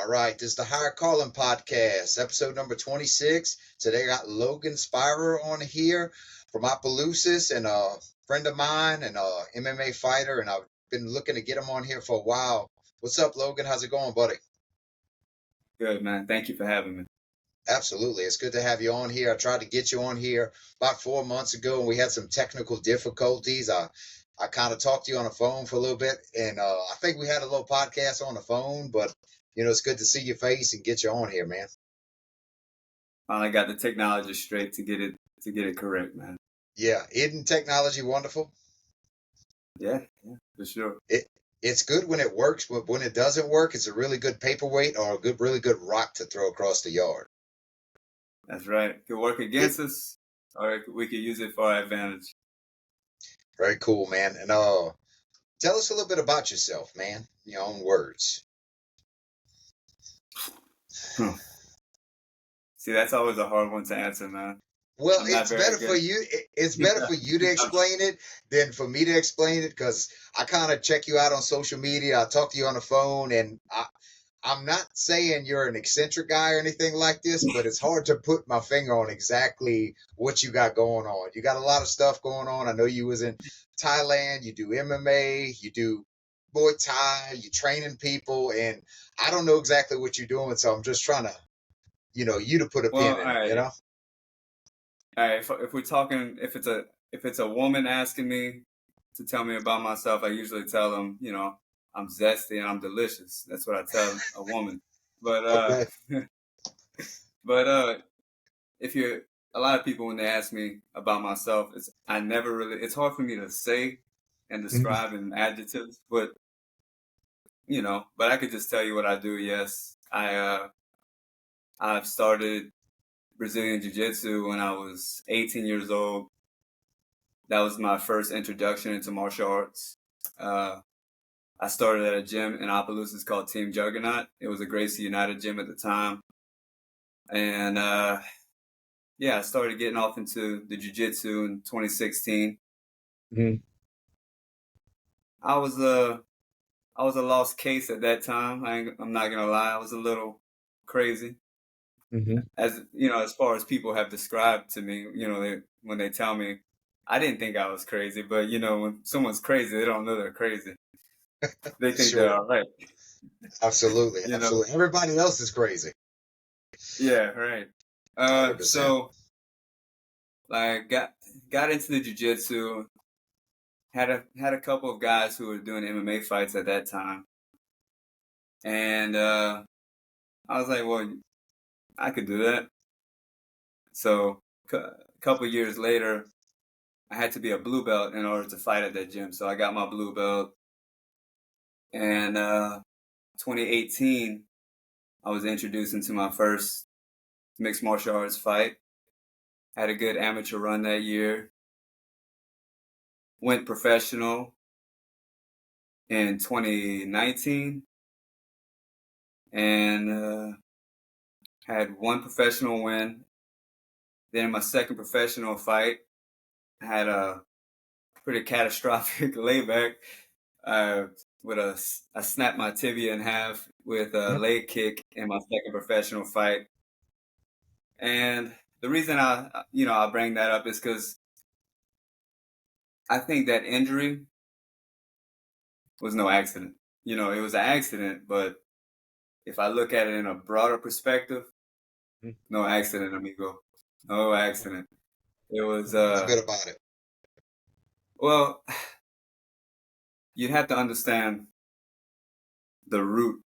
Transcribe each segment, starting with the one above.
All right, this is the Higher Calling Podcast, episode number 26. Today I got Logan Spreyer on here from Opelousas and a friend of mine and a MMA fighter, and I've been looking to get him on here for a while. What's up, Logan? How's it going, buddy? Good, man. Thank you for having me. Absolutely. It's good to have you on here. I tried to get you on here about 4 months ago, and we had some technical difficulties. I kind of talked to you on the phone for a little bit, and I think we had a little podcast on the phone, but it's good to see your face and get you on here, man. Finally got the technology straight to get it correct, man. Yeah, isn't technology wonderful? Yeah, for sure. It's good when it works, but when it doesn't work, it's a really good paperweight or a really good rock to throw across the yard. That's right. It could work against us, or we could use it for our advantage. Very cool, man. And tell us a little bit about yourself, man. In your own words. See, that's always a hard one to answer, man. Well, it's better for you. It's better for you to explain it than for me to explain it, because I kind of check you out on social media. I talk to you on the phone, and I'm not saying you're an eccentric guy or anything like this, but it's hard to put my finger on exactly what you got going on. You got a lot of stuff going on. I know you was in Thailand. You do MMA. You do Muay Thai. You're training people, and I don't know exactly what you're doing, so I'm just trying to, you to put a pin in it, All right, if we're talking, if it's a woman asking me to tell me about myself, I usually tell them, I'm zesty and I'm delicious. That's what I tell a woman. But if you're a lot of people, when they ask me about myself, it's hard for me to say and describe in adjectives, but I could just tell you what I do. Yes, I've started Brazilian Jiu-Jitsu when I was 18 years old. That was my first introduction into martial arts. I started at a gym in Opelousas called Team Juggernaut. It was a Gracie United gym at the time. And I started getting off into the Jiu-Jitsu in 2016. Mm-hmm. I was a lost case at that time. I'm not gonna lie. I was a little crazy. Mm-hmm. As far as people have described to me, when they tell me, I didn't think I was crazy, but when someone's crazy, they don't know they're crazy. They think they're all right. Absolutely. Absolutely. Everybody else is crazy. Yeah, right. So got into the jiu-jitsu, had a couple of guys who were doing MMA fights at that time. And I was like, well, I could do that. So a couple of years later, I had to be a blue belt in order to fight at that gym. So I got my blue belt. And 2018, I was introduced into my first mixed martial arts fight. Had a good amateur run that year. Went professional in 2019. And had one professional win. Then in my second professional fight, I had a pretty catastrophic layback. I snapped my tibia in half with a leg kick in my second professional fight. And the reason I bring that up is because I think that injury was no accident. It was an accident, but if I look at it in a broader perspective, no accident, amigo. No accident. It was What's good about it? Well, you'd have to understand the route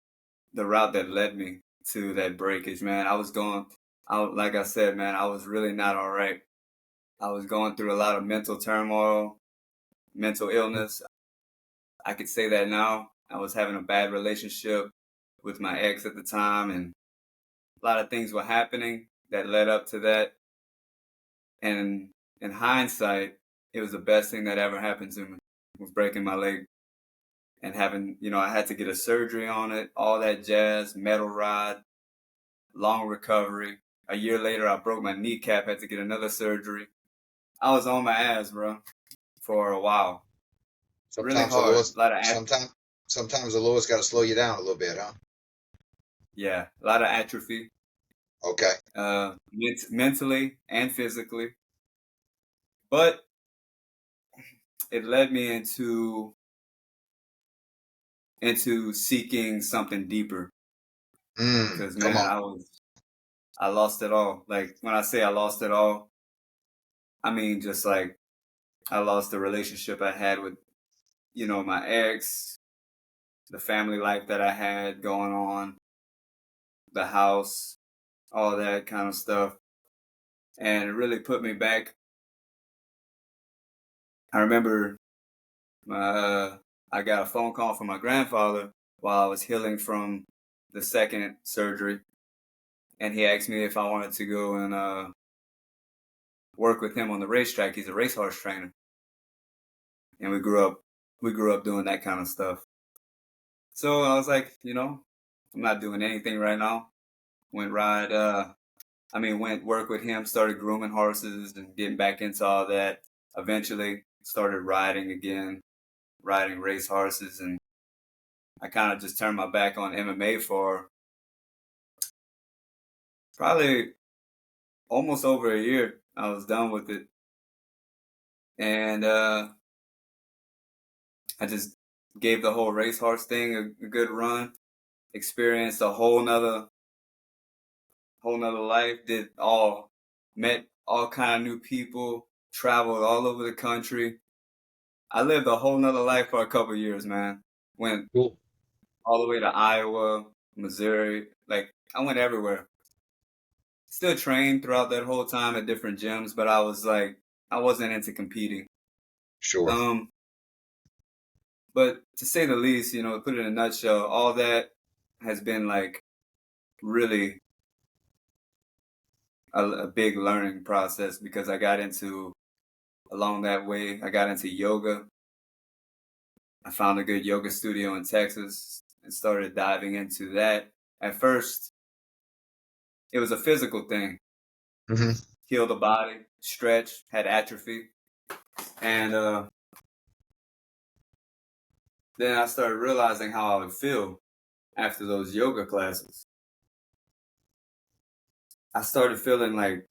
that led me to that breakage, man. Like I said, man, I was really not all right. I was going through a lot of mental turmoil, mental illness. I could say that now. I was having a bad relationship with my ex at the time, and a lot of things were happening that led up to that. And in hindsight, it was the best thing that ever happened to me, was breaking my leg. And having, I had to get a surgery on it, all that jazz, metal rod, long recovery. A year later, I broke my kneecap, had to get another surgery. I was on my ass, bro, for a while. Sometimes really hard. sometimes the Lord's got to slow you down a little bit, huh? Yeah, a lot of atrophy, Okay. mentally and physically. But it led me into seeking something deeper. Because Come man, on. I lost it all. Like when I say I lost it all, I mean just like I lost the relationship I had with, my ex, the family life that I had going on, the house, all that kind of stuff. And it really put me back. I remember I got a phone call from my grandfather while I was healing from the second surgery. And he asked me if I wanted to go and work with him on the racetrack. He's a racehorse trainer. And we grew up doing that kind of stuff. So I was like, I'm not doing anything right now. Went work with him, started grooming horses and getting back into all that. Eventually started riding again, riding race horses. And I kind of just turned my back on MMA for probably almost over a year. I was done with it. And I just gave the whole racehorse thing a good run, experienced a whole nother life, met all kind of new people, traveled all over the country. I lived a whole nother life for a couple of years, man. Went Cool. all the way to Iowa, Missouri. Like I went everywhere. Still trained throughout that whole time at different gyms, but I wasn't into competing. Sure. But to say the least, put it in a nutshell, all that has been like really a big learning process because along that way, I got into yoga. I found a good yoga studio in Texas and started diving into that. At first, it was a physical thing. Mm-hmm. Heal the body, stretch, had atrophy. And then I started realizing how I would feel after those yoga classes. I started feeling like,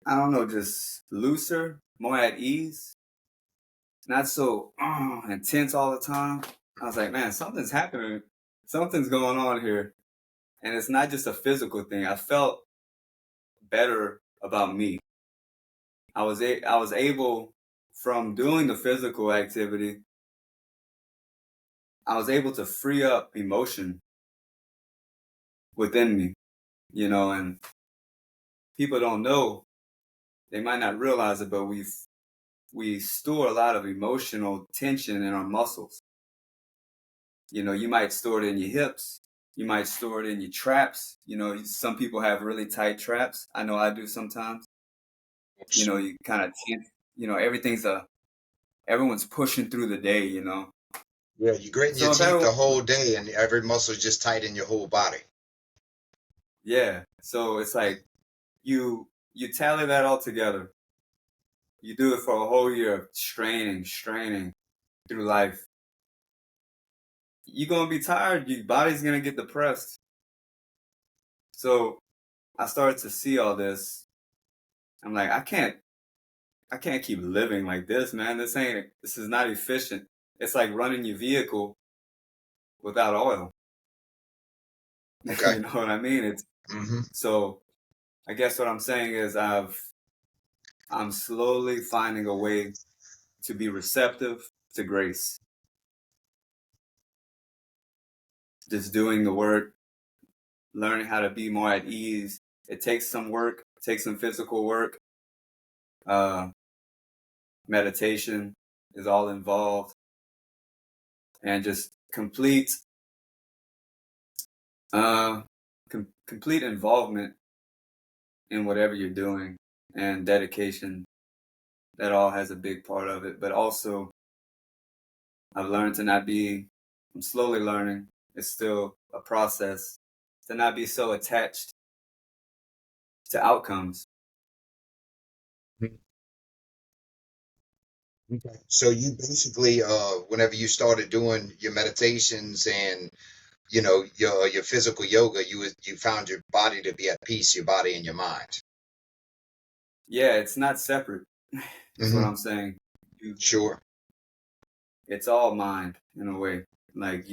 I don't know, just looser, more at ease, not so intense all the time. I was like, man, something's happening. Something's going on here. And it's not just a physical thing. I felt better about me. I was able, from doing the physical activity, I was able to free up emotion within me, and people don't know, they might not realize it, but we store a lot of emotional tension in our muscles. You might store it in your hips. You might store it in your traps. Some people have really tight traps. I know I do sometimes. You kind of tense, everyone's pushing through the day. Yeah, you gritting your So if teeth everyone, the whole day and every muscle just tight in your whole body. yeah. So it's like you tally that all together. You do it for a whole year of straining through life. You're gonna be tired. Your body's gonna get depressed. So I started to see all this. I'm like, I can't keep living like this, man. This is not efficient. It's like running your vehicle without oil. Okay. You know what I mean? Mm-hmm. So I guess what I'm saying is I'm slowly finding a way to be receptive to grace. Just doing the work, learning how to be more at ease. It takes some work, it takes some physical work. Meditation is all involved, and just uh, complete involvement in whatever you're doing, and dedication. That all has a big part of it. But also, I've learned to not be. I'm slowly learning. It's still a process to not be so attached to outcomes. Okay. So you basically, whenever you started doing your meditations and your physical yoga, you found your body to be at peace, your body and your mind. Yeah, it's not separate. Is what Mm-hmm. I'm saying. Sure. It's all mind in a way. Like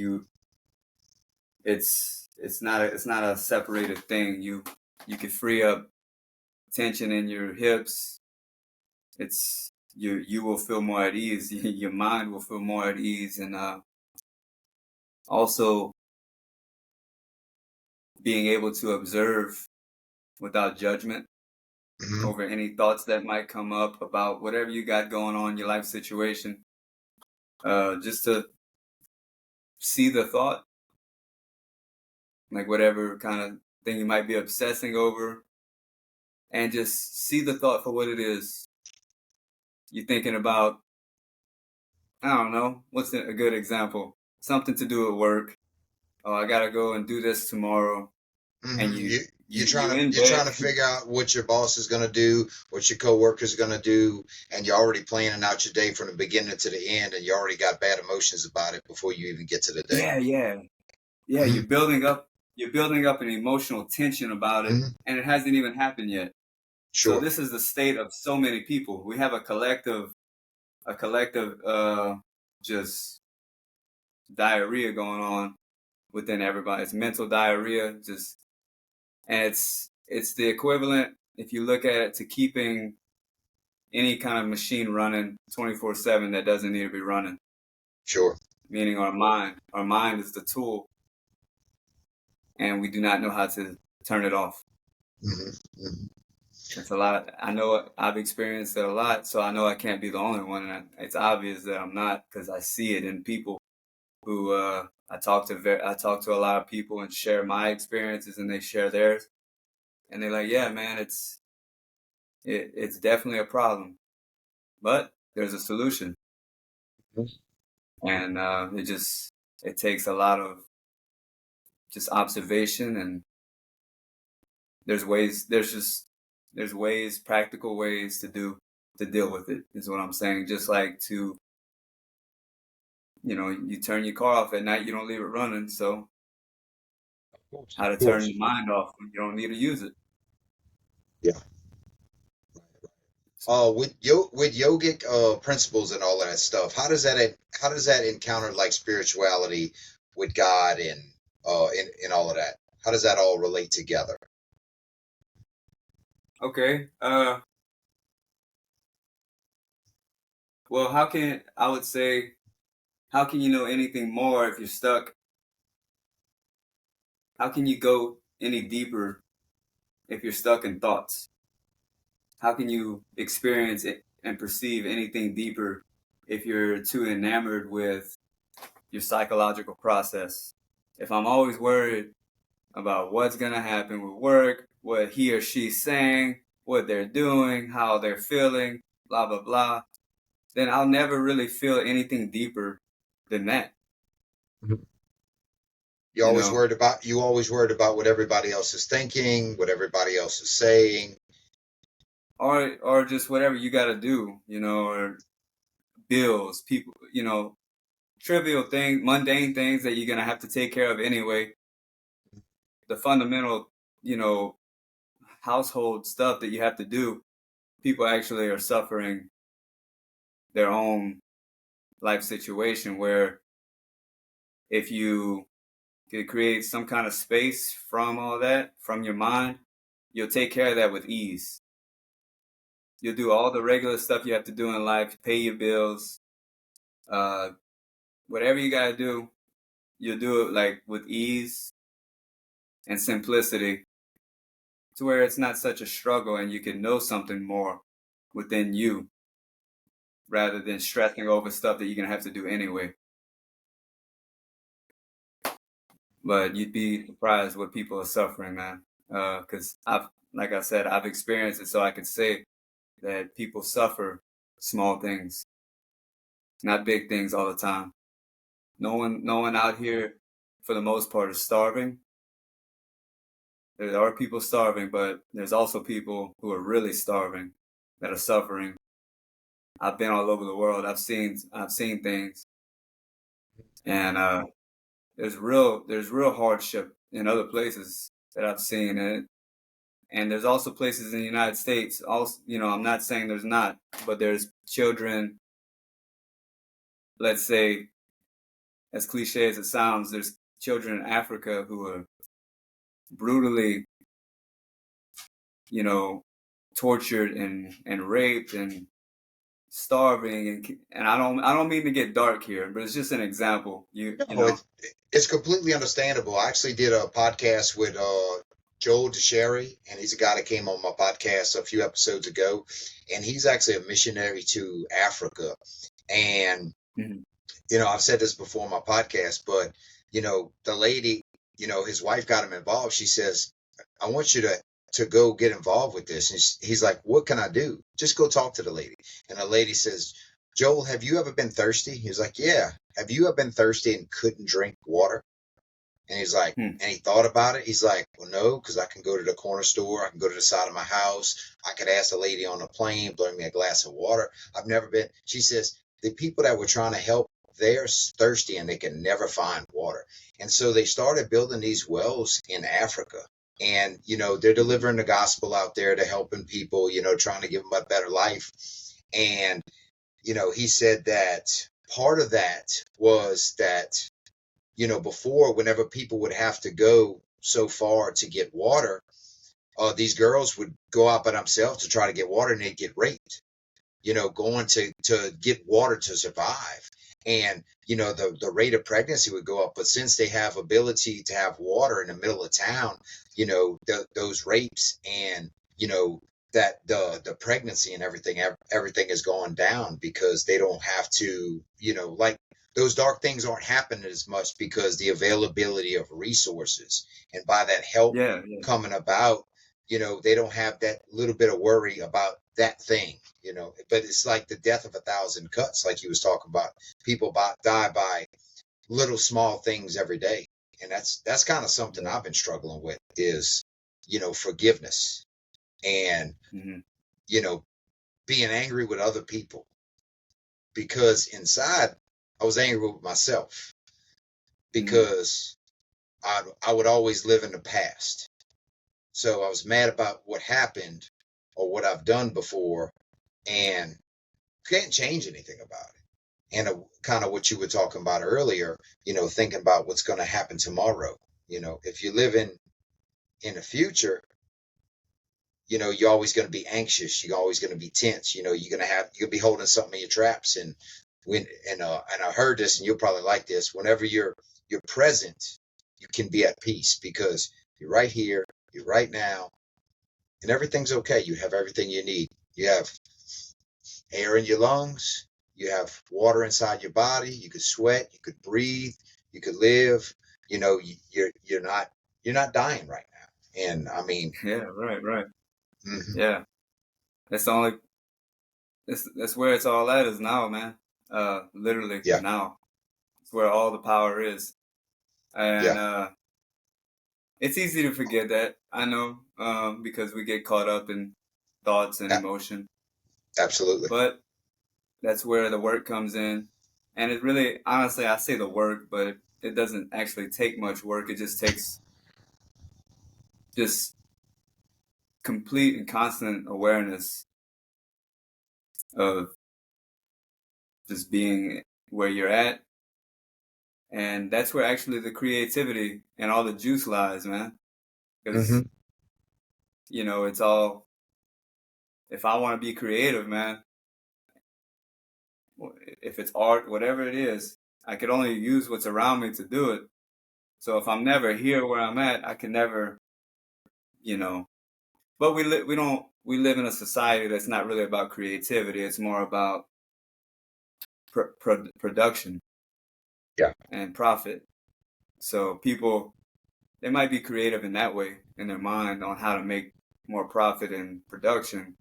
it's not a separated thing. You can free up tension in your hips. You will feel more at ease. Your mind will feel more at ease, and also being able to observe without judgment Mm-hmm. over any thoughts that might come up about whatever you got going on in your life situation. Just to see the thought, like whatever kind of thing you might be obsessing over, and just see the thought for what it is. You're thinking about, I don't know, what's a good example? Something to do at work. Oh, I gotta go and do this tomorrow. And Mm-hmm. you You're you you in you're trying bed. to figure out what your boss is gonna do, what your coworkers are gonna do, and you're already planning out your day from the beginning to the end, and you already got bad emotions about it before you even get to the day. Yeah, yeah. Yeah, Mm-hmm. you're building up an emotional tension about it, Mm-hmm. and it hasn't even happened yet. So Sure. this is the state of so many people. We have a collective just diarrhea going on within everybody. It's mental diarrhea, just and it's the equivalent, if you look at it, to keeping any kind of machine running 24/7 that doesn't need to be running. Sure. Meaning our mind. Our mind is the tool, and we do not know how to turn it off. Mm-hmm. Mm-hmm. It's a lot. I know I've experienced it a lot, so I know I can't be the only one. And it's obvious that I'm not, because I see it in people who I talk to a lot of people and share my experiences, and they share theirs, and they're like, "Yeah, man, it's definitely a problem, but there's a solution." And it takes a lot of just observation, and there's ways there's just there's ways practical ways to deal with it, is what I'm saying. Just like to, you turn your car off at night, you don't leave it running. So how to Of turn course. your mind off when you don't need to use it. Yeah. So, With yogic principles and all of that stuff, how does that encounter like spirituality with God and in all of that? How does that all relate together? okay. Well, I would say, how can you know anything more if you're stuck? How can you go any deeper if you're stuck in thoughts? How can you experience it and perceive anything deeper if you're too enamored with your psychological process? If I'm always worried about what's going to happen with work, what he or she's saying, what they're doing, how they're feeling, blah, blah, blah, then I'll never really feel anything deeper than that, you know, You always worried about what everybody else is thinking, what everybody else is saying. or just whatever you got to do, or bills, people, trivial things, mundane things that you're going to have to take care of anyway. The fundamental, you know, household stuff that you have to do, people actually are suffering their own life situation, where if you could create some kind of space from all that, from your mind, you'll take care of that with ease. You'll do all the regular stuff you have to do in life, pay your bills, uh, whatever you got to do, you'll do it like with ease and simplicity, to where it's not such a struggle, and you can know something more within you rather than stressing over stuff that you're going to have to do anyway. But you'd be surprised what people are suffering, man. Because like I said, I've experienced it, so I can say that people suffer small things, not big things all the time. No one out here, for the most part, is starving. There are people starving, but there's also people who are really starving that are suffering. I've been all over the world. I've seen things, and there's real hardship in other places that I've seen, and there's also places in the United States. Also, I'm not saying there's not, but there's children. Let's say, as cliche as it sounds, there's children in Africa who are brutally, tortured and raped and starving, and I don't mean to get dark here, but it's just an example. You No, know. it's completely understandable. I actually did a podcast with Joel DeSherry, and he's a guy that came on my podcast a few episodes ago, and he's actually a missionary to Africa. And Mhm. I've said this before on my podcast, but the lady, his wife got him involved. She says, I want you to go get involved with this. And he's like, what can I do? Just go talk to the lady. And the lady says, Joel, have you ever been thirsty? He's like, yeah. Have you ever been thirsty and couldn't drink water? And he's like, Hmm. and he thought about it. He's like, well, no, because I can go to the corner store. I can go to the side of my house. I could ask the lady on the plane, bring me a glass of water. I've never been. She says, the people that were trying to help, they're thirsty and they can never find water. And so they started building these wells in Africa. And, they're delivering the gospel out there to helping people, trying to give them a better life. And, he said that part of that was that before, whenever people would have to go so far to get water, these girls would go out by themselves to try to get water and they'd get raped, going to get water to survive. And, the rate of pregnancy would go up. But since they have ability to have water in the middle of town, those rapes and, that the pregnancy and everything is going down because they don't have to, like those dark things aren't happening as much because the availability of resources and by that help Yeah, yeah, coming about, they don't have that little bit of worry about that thing, but it's like the death of 1,000 cuts, like he was talking about. People die by little small things every day. And that's kind of something yeah. I've been struggling with is, forgiveness and, Hmm. you know, being angry with other people because inside I was angry with myself Hmm. because I would always live in the past. So I was mad about what happened or what I've done before and can't change anything about it. And kind of what you were talking about earlier, thinking about what's going to happen tomorrow. If you live in the future, you're always going to be anxious. You're always going to be tense. You'll be holding something in your traps. And and I heard this, and you'll probably like this. Whenever you're present, you can be at peace because you're right here, you're right now, and everything's okay. You have everything you need. You have air in your lungs. You have water inside your body. You could sweat. You could breathe. You could live. You're not dying right now. And I mean, Yeah, right, right. mhm, Yeah, that's the only. That's where it's all at is now, man. Literally yeah, now. It's where all the power is, and yeah, it's easy to forget that. I know, because we get caught up in thoughts and a- emotion, absolutely. but that's where the work comes in. And it really, honestly, I say the work, but it doesn't actually take much work. It just takes just complete and constant awareness of just being where you're at. And that's where actually the creativity and all the juice lies, man. Because, Hmm. it's all, if I want to be creative, man, if it's art, whatever it is, I could only use what's around me to do it. So if I'm never here where I'm at, I can never, you know, but we live in a society that's not really about creativity. It's more about production Yeah, and profit. So people, they might be creative in that way in their mind on how to make more profit and production,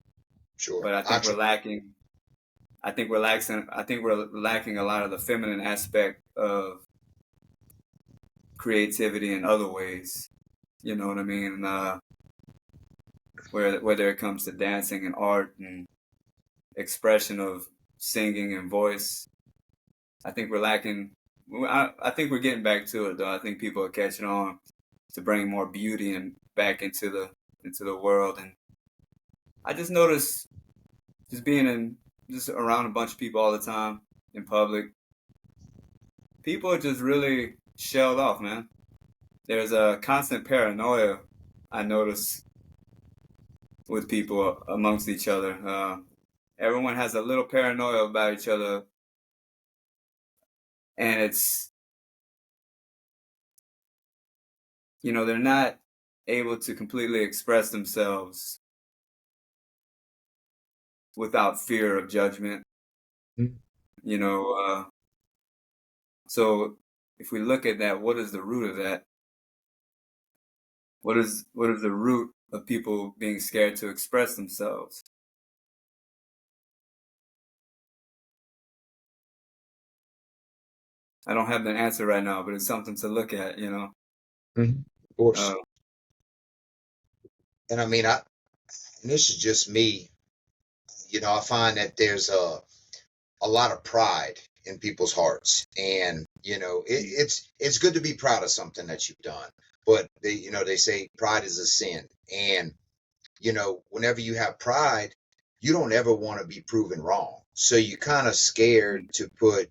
sure. but I think we're lacking a lot of the feminine aspect of creativity in other ways. You know what I mean? Whether it comes to dancing and art and expression of singing and voice, I think we're lacking I think we're getting back to it though. I think people are catching on to bring more beauty and back into the world. And I just noticed just being just around a bunch of people all the time in public, people are just really shelled off, man. There's a constant paranoia I notice with people amongst each other. Everyone has a little paranoia about each other, and it's, they're not able to completely express themselves without fear of judgment. Mm-hmm. So if we look at that, what is the root of that? What is the root of people being scared to express themselves? I don't have the answer right now, but it's something to look at, Mm-hmm. Of course. Uh, And I mean, and this is just me. I find that there's a lot of pride in people's hearts, and it's good to be proud of something that you've done, but they say pride is a sin, and whenever you have pride, you don't ever want to be proven wrong, so you're kind of scared to put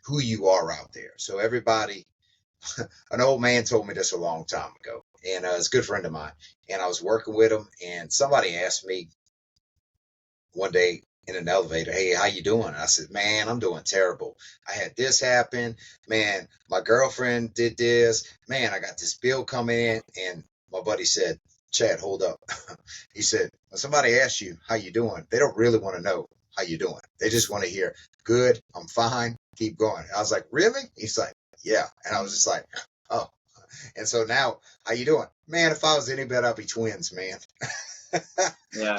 who you are out there. So everybody, an old man told me this a long time ago, and it's a good friend of mine, and I was working with him, and somebody asked me one day in an elevator, "Hey, how you doing?" And I said, "Man, I'm doing terrible. I had this happen. Man, my girlfriend did this. Man, I got this bill coming in." And my buddy said, "Chad, hold up." He said, "When somebody asks you how you doing, they don't really want to know how you doing. They just want to hear, 'Good, I'm fine, keep going.'" I was like, "Really?" He's like, "Yeah." And I was just like, "Oh." And so now, how you doing? Man, if I was any better, I'd be twins, man. yeah.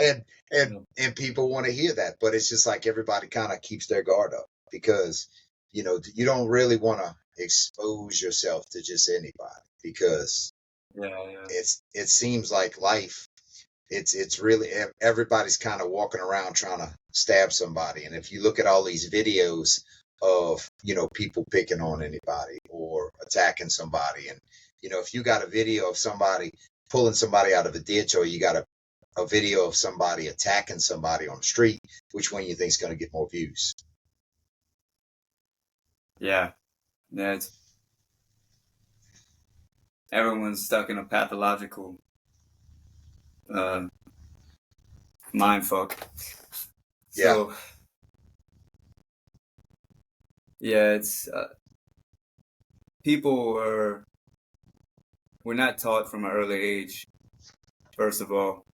and and people want to hear that, but it's just like everybody kind of keeps their guard up because you don't really want to expose yourself to just anybody because Yeah. it seems like life, it's really everybody's kind of walking around trying to stab somebody, and if you look at all these videos of people picking on anybody or attacking somebody, and if you got a video of somebody pulling somebody out of a ditch, or you got a video of somebody attacking somebody on the street, which one you think is going to get more views? Yeah. It's, everyone's stuck in a pathological mind fuck. Yeah. So yeah, it's people we're not taught from an early age. First of all,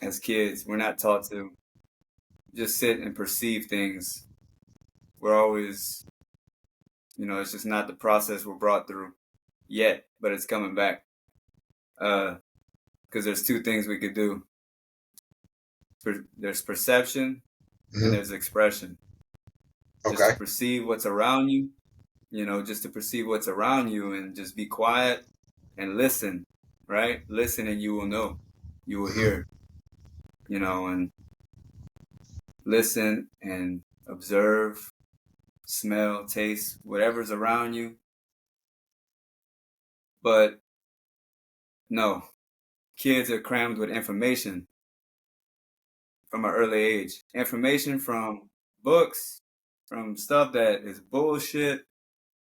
as kids, we're not taught to just sit and perceive things. We're always, it's just not the process we're brought through yet, but it's coming back. Because there's two things we could do. There's perception and there's expression. Just Okay. to perceive what's around you, just to perceive what's around you and just be quiet and listen, right? Listen and you will know. You will hear, and listen and observe, smell, taste, whatever's around you. But no, kids are crammed with information from an early age. Information from books, from stuff that is bullshit.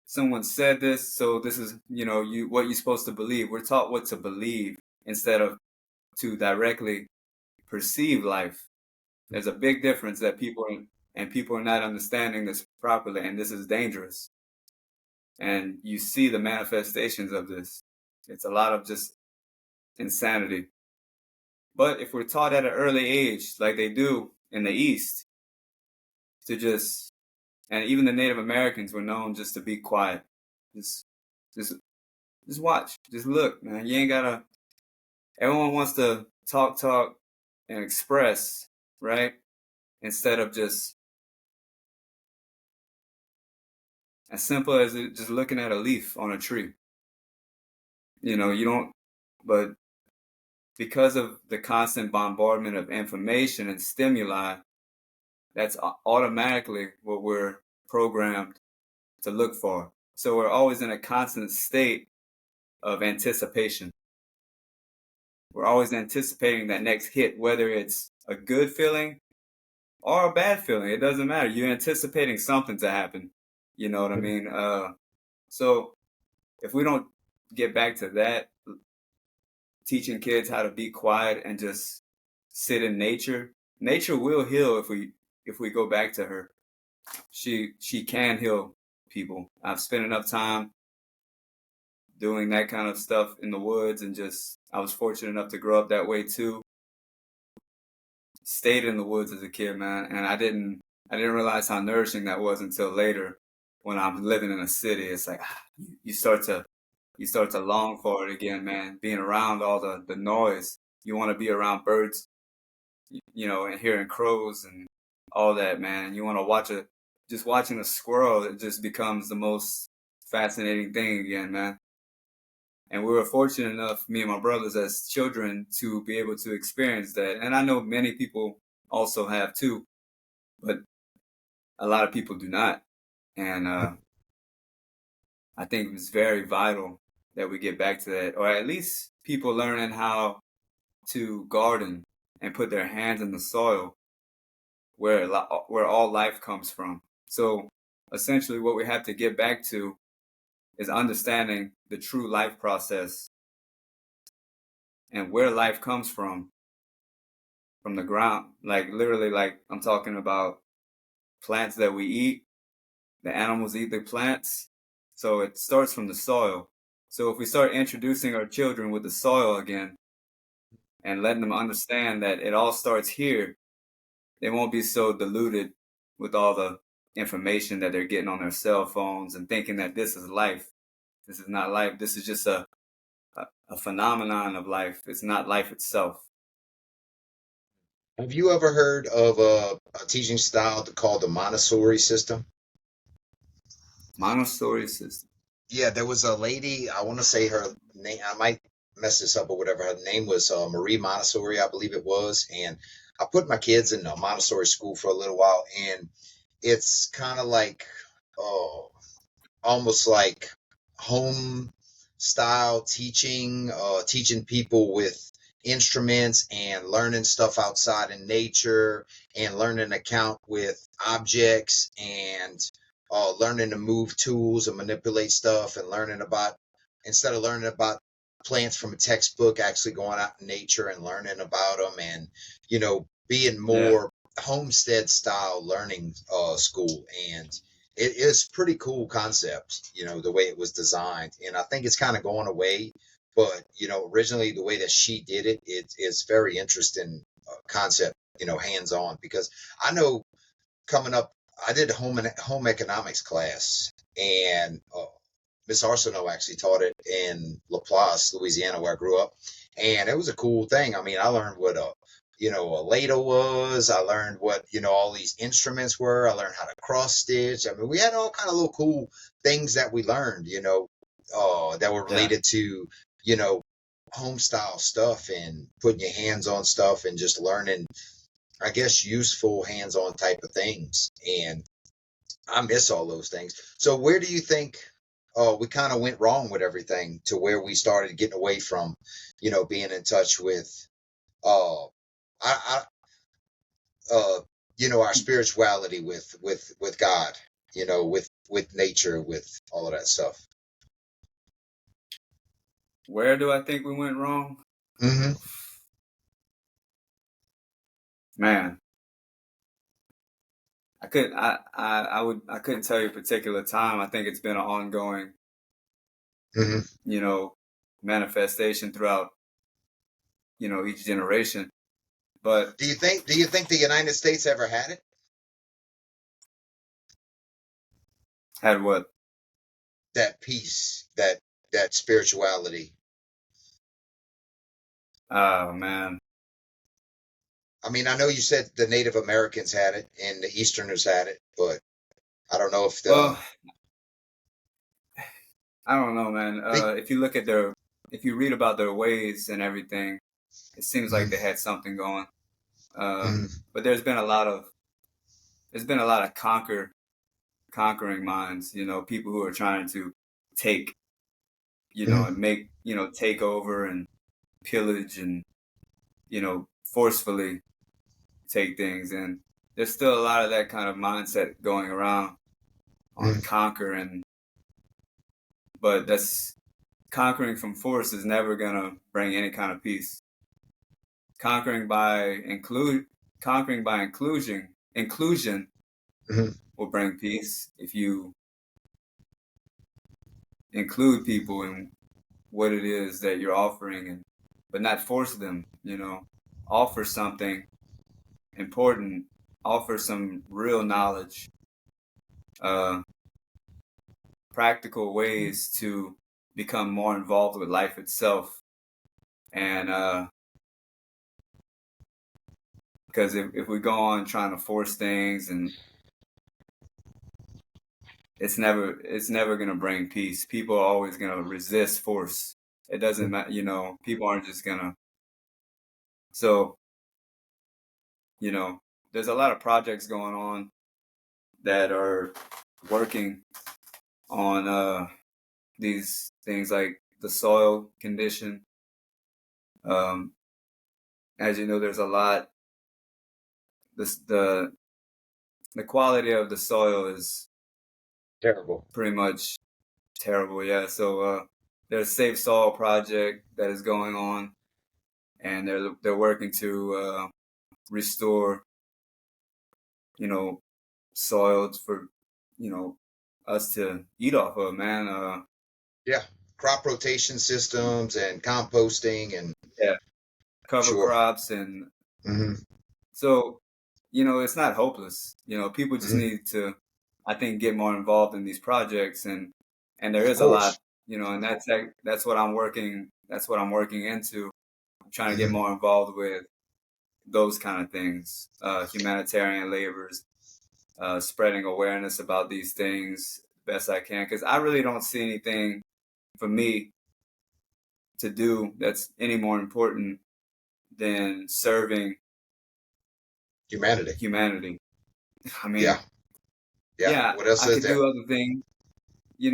Someone said this, so this is, what you're supposed to believe. We're taught what to believe instead of to directly perceive life. There's a big difference that people are not understanding this properly, and this is dangerous. And you see the manifestations of this. It's a lot of just insanity. But if we're taught at an early age, like they do in the East, to just, and even the Native Americans were known just to be quiet, just, just, just watch, just look, man. You ain't gotta. Everyone wants to talk, and express, right? Instead of just as simple as just looking at a leaf on a tree. You don't, but because of the constant bombardment of information and stimuli, that's automatically what we're programmed to look for. So we're always in a constant state of anticipation. We're always anticipating that next hit, whether it's a good feeling or a bad feeling. It doesn't matter. You're anticipating something to happen. You know what I mean? So if we don't get back to that, teaching kids how to be quiet and just sit in nature, nature will heal if we go back to her. She can heal people. I've spent enough time doing that kind of stuff in the woods, and just I was fortunate enough to grow up that way too. Stayed in the woods as a kid, man, and I didn't realize how nourishing that was until later when I'm living in a city. It's like you start to long for it again, man. Being around all the noise, you want to be around birds, you know, and hearing crows and all that, man. You want to just watching a squirrel. It just becomes the most fascinating thing again, man. And we were fortunate enough, me and my brothers as children, to be able to experience that. And I know many people also have too, but a lot of people do not. And I think it's very vital that we get back to that, or at least people learning how to garden and put their hands in the soil where all life comes from. So essentially what we have to get back to is understanding the true life process and where life comes from the ground. Like literally, like I'm talking about plants that we eat, the animals eat the plants. So it starts from the soil. So if we start introducing our children with the soil again and letting them understand that it all starts here, they won't be so deluded with all the information that they're getting on their cell phones and thinking that this is life. This is not life. This is just a phenomenon of life. It's not life itself. Have you ever heard of a teaching style called the Montessori system? Montessori system. Yeah, there was a lady, I want to say her name, I might mess this up or whatever. Her name was Marie Montessori, I believe it was. And I put my kids in a Montessori school for a little while, and it's kind of like, oh, almost like home style teaching, teaching people with instruments and learning stuff outside in nature and learning to count with objects and learning to move tools and manipulate stuff and learning about, instead of learning about plants from a textbook, actually going out in nature and learning about them, and being Yeah. more homestead style learning school. And it is pretty cool concept, the way it was designed. And I think it's kind of going away, but originally the way that she did it, it is very interesting concept, hands on, because I know coming up, I did home economics class, and Miss Arsenault actually taught it in Laplace, Louisiana, where I grew up, and it was a cool thing. I mean, I learned what a ladle was. I learned what all these instruments were. I learned how to cross stitch. I mean, we had all kind of little cool things that we learned, that were related to home style stuff and putting your hands on stuff and just learning, I guess, useful hands-on type of things. And I miss all those things. So where do you think we kind of went wrong with everything to where we started getting away from, being in touch with, I our spirituality with God, with nature, with all of that stuff. Where do I think we went wrong? Mm-hmm. Man, I couldn't tell you a particular time. I think it's been an ongoing, Mm-hmm. Manifestation throughout, each generation. But Do you think the United States ever had it? had what? That peace, that spirituality. Oh man. I mean, I know you said the Native Americans had it and the Easterners had it, but I don't know if Well, I don't know, man. they, If you read about their ways and everything, it seems like mm, they had something going. mm, But there's been a lot of conquer conquering minds, people who are trying to take, Mhm. and make, take over and pillage and, forcefully take things. And there's still a lot of that kind of mindset going around on Mhm. conquer, but that's conquering from force is never gonna bring any kind of peace. Conquering by inclusion Mhm. will bring peace if you include people in what it is that you're offering, but not force them. Offer something important, offer some real knowledge, uh, practical ways to become more involved with life itself. And because if we go on trying to force things, and it's never going to bring peace. People are always going to resist force. It doesn't matter, people aren't just going to. So, there's a lot of projects going on that are working on these things like the soil condition. As you know, there's a lot. The quality of the soil is Terrible. pretty much terrible. Yeah. So there's a Safe Soil project that is going on, and they're working to restore, soil for, us to eat off of, man. Yeah. Crop rotation systems and composting and Yeah. Cover sure. crops, and Hmm. so, it's not hopeless. People just Hmm. need to, I think, get more involved in these projects, and there Of is a lot, course. and that's what I'm working. That's what I'm working into. I'm trying to get Hmm. more involved with those kind of things, humanitarian labors, spreading awareness about these things best I can, because I really don't see anything for me to do that's any more important than serving Humanity. humanity. I Yeah. mean, Yeah. yeah, What else I is could there? do other things.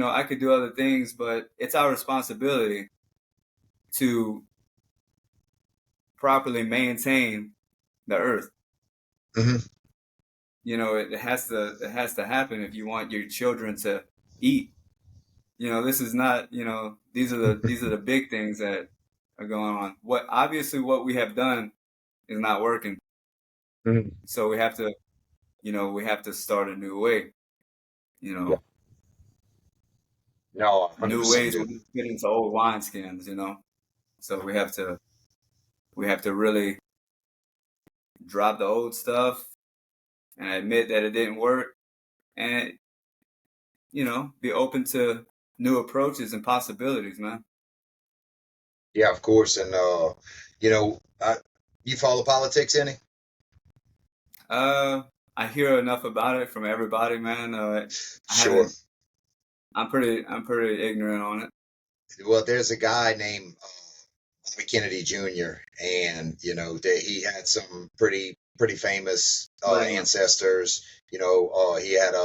I could do other things, but it's our responsibility to properly maintain the earth. Hmm. It has to happen if you want your children to eat. This is not, these are the big things that are going on. What we have done is not working. Hmm. So we have to start a new way, you Yeah. know, No, I new 100% ways do. will fit into old wineskins, So we have to really drop the old stuff and admit that it didn't work, and, be open to new approaches and possibilities, man. Yeah, of course. And you know, you follow politics any? Uh, I hear enough about it from everybody, man. I Sure. haven't. I'm pretty ignorant on it. Well, there's a guy named Bobby Kennedy Jr. and that he had some pretty famous Heard of him? ancestors. He had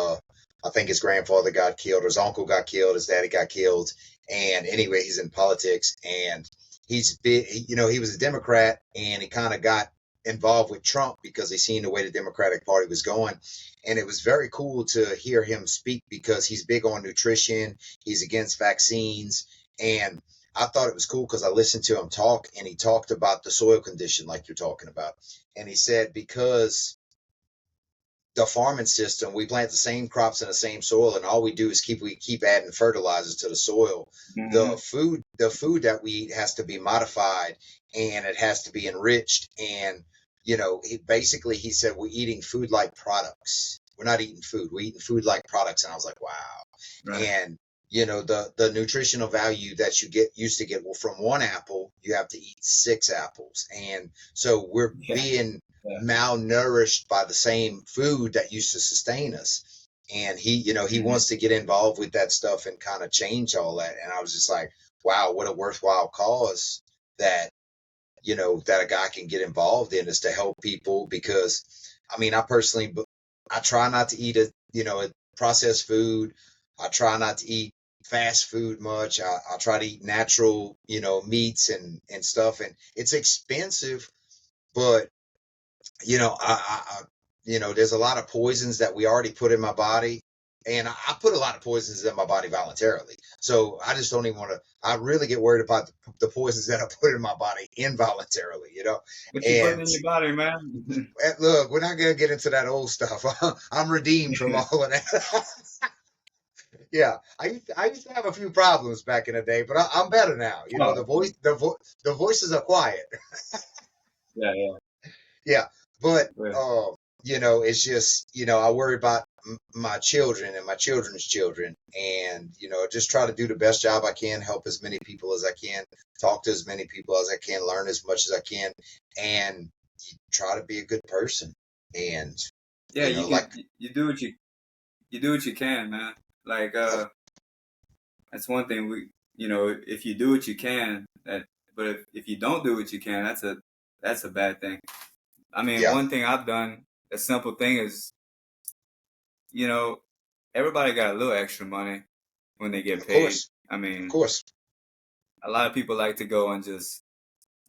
I think his grandfather got killed, or his uncle got killed, his daddy got killed, and anyway, he's in politics, and he's big. He was a Democrat, and he kind of got involved with Trump because he seen the way the Democratic Party was going, and it was very cool to hear him speak because he's big on nutrition. He's against vaccines, and I thought it was cool because I listened to him talk, and he talked about the soil condition like you're talking about. And he said because the farming system, we plant the same crops in the same soil, and all we do is keep adding fertilizers to the soil. Hmm. The food that we eat has to be modified, and it has to be enriched. And basically he said we're eating food like products. We're not eating food. We're eating food like products. And I was like, wow. Right. And the nutritional value that you get used to get, well, from one apple you have to eat six apples, and so we're Yeah. being Yeah. malnourished by the same food that used to sustain us. And he Hmm. wants to get involved with that stuff and kind of change all that. And I was just like, wow, what a worthwhile cause that that a guy can get involved in, is to help people. Because I mean, I personally, I try not to eat processed food. I try not to eat fast food much. I try to eat natural, meats and stuff. And it's expensive, but there's a lot of poisons that we already put in my body, and I put a lot of poisons in my body voluntarily. So I just don't even want to. I really get worried about the poisons that I put in my body involuntarily. What you putting And in your body, man? look, we're not gonna get into that old stuff. I'm redeemed from all of that. Yeah, I used to have a few problems back in the day, but I'm better now. Oh, The voices are quiet. yeah, yeah. Yeah, but Yeah. it's just I worry about my children and my children's children, and just try to do the best job I can, help as many people as I can, talk to as many people as I can, learn as much as I can, and try to be a good person. And Yeah, like you do what you can, man. Like that's one thing if you do what you can, but if you don't do what you can, that's a bad thing. I mean, yeah, one thing I've done, a simple thing is, you know, everybody got a little extra money when they get of paid. course, I of mean, course. a lot of people like to go and just,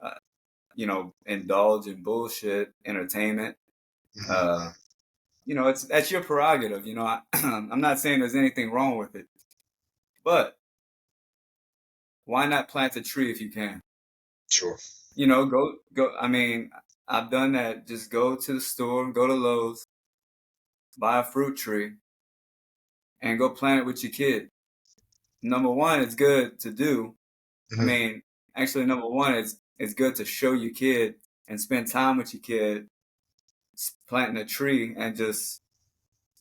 uh, indulge in bullshit, entertainment. Hmm. Uh, that's your prerogative. I'm not saying there's anything wrong with it, but why not plant a tree if you can? Sure. Go. I mean, I've done that. Just go to the store, go to Lowe's, buy a fruit tree, and go plant it with your kid. Number one, it's good to do. I Hmm. mean, actually, number one, it's good to show your kid and spend time with your kid, planting a tree and just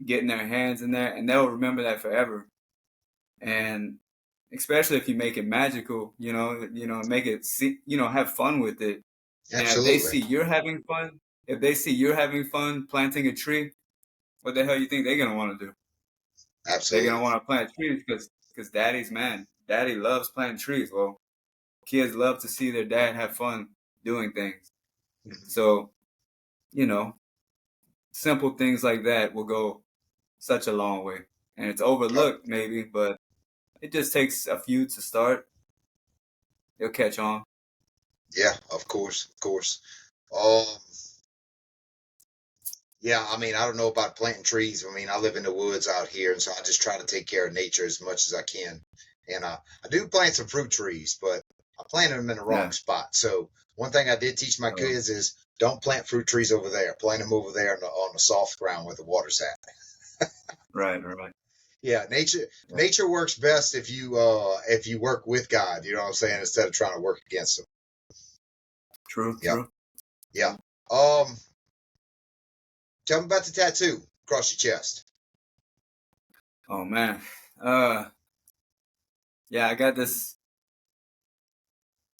getting their hands in there, and they'll remember that forever. And especially if you make it magical, make it have fun with it. And if they Absolutely. see you're having fun, planting a tree, what the hell you think they're gonna want to do? They're gonna Absolutely. want to plant trees because daddy loves planting trees. Well, kids love to see their dad have fun doing things. Mhm. So, you know, simple things like that will go such a long way. And it's Oh, overlooked maybe, but it just takes a few to start. They'll catch on. yeah, of course, of course. Um, yeah, I mean, I don't know about planting trees. I mean, I live in the woods out here, and so I just try to take care of nature as much as I can. And I do plant some fruit trees, but I planted them in the wrong Yeah. spot. So one thing I did teach my Oh, kids is don't plant fruit trees over there. Plant them over there on the soft ground where the water's at. right, right. Yeah, nature Yeah. nature works best if you work with God. You know what I'm saying? Instead of trying to work against him. True, Yep. true. Yeah. Um, Tell me about the tattoo across your chest. Oh man. Uh yeah, I got this.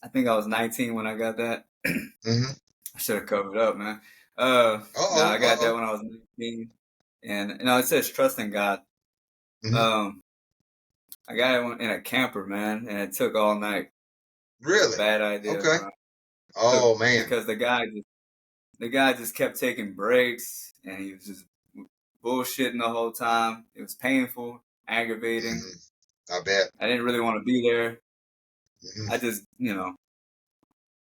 I think I was 19 when I got that. Mm-hmm. I should have covered up, man. No, Uh-oh, I got that uh-oh. when I was 19. And it says trust in God. Mm-hmm. Um I got it in a camper, man, and it took all night. It was a Really? bad idea. Okay. Oh man. Because the guy just kept taking breaks and he was just bullshitting the whole time. It was painful, aggravating. Mm-hmm. I bet. I didn't really want to be there. I Mm-hmm. just,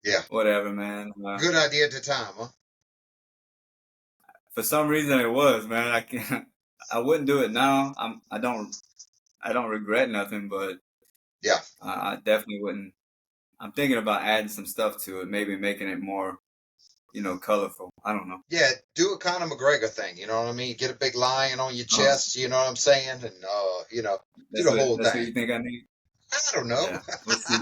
Yeah. whatever, man. Good idea at the time, huh? For some reason, it was, man. I can't. I wouldn't do it now. I don't. I don't regret nothing, but Yeah. I definitely wouldn't. I'm thinking about adding some stuff to it, maybe making it more, colorful. I don't know. Yeah, do a Conor McGregor thing, you know what I mean? Get a big lion on your Oh, chest, you know what I'm saying? And do that's the what whole that's what thing. you think I need. I don't know. Yeah, we'll see.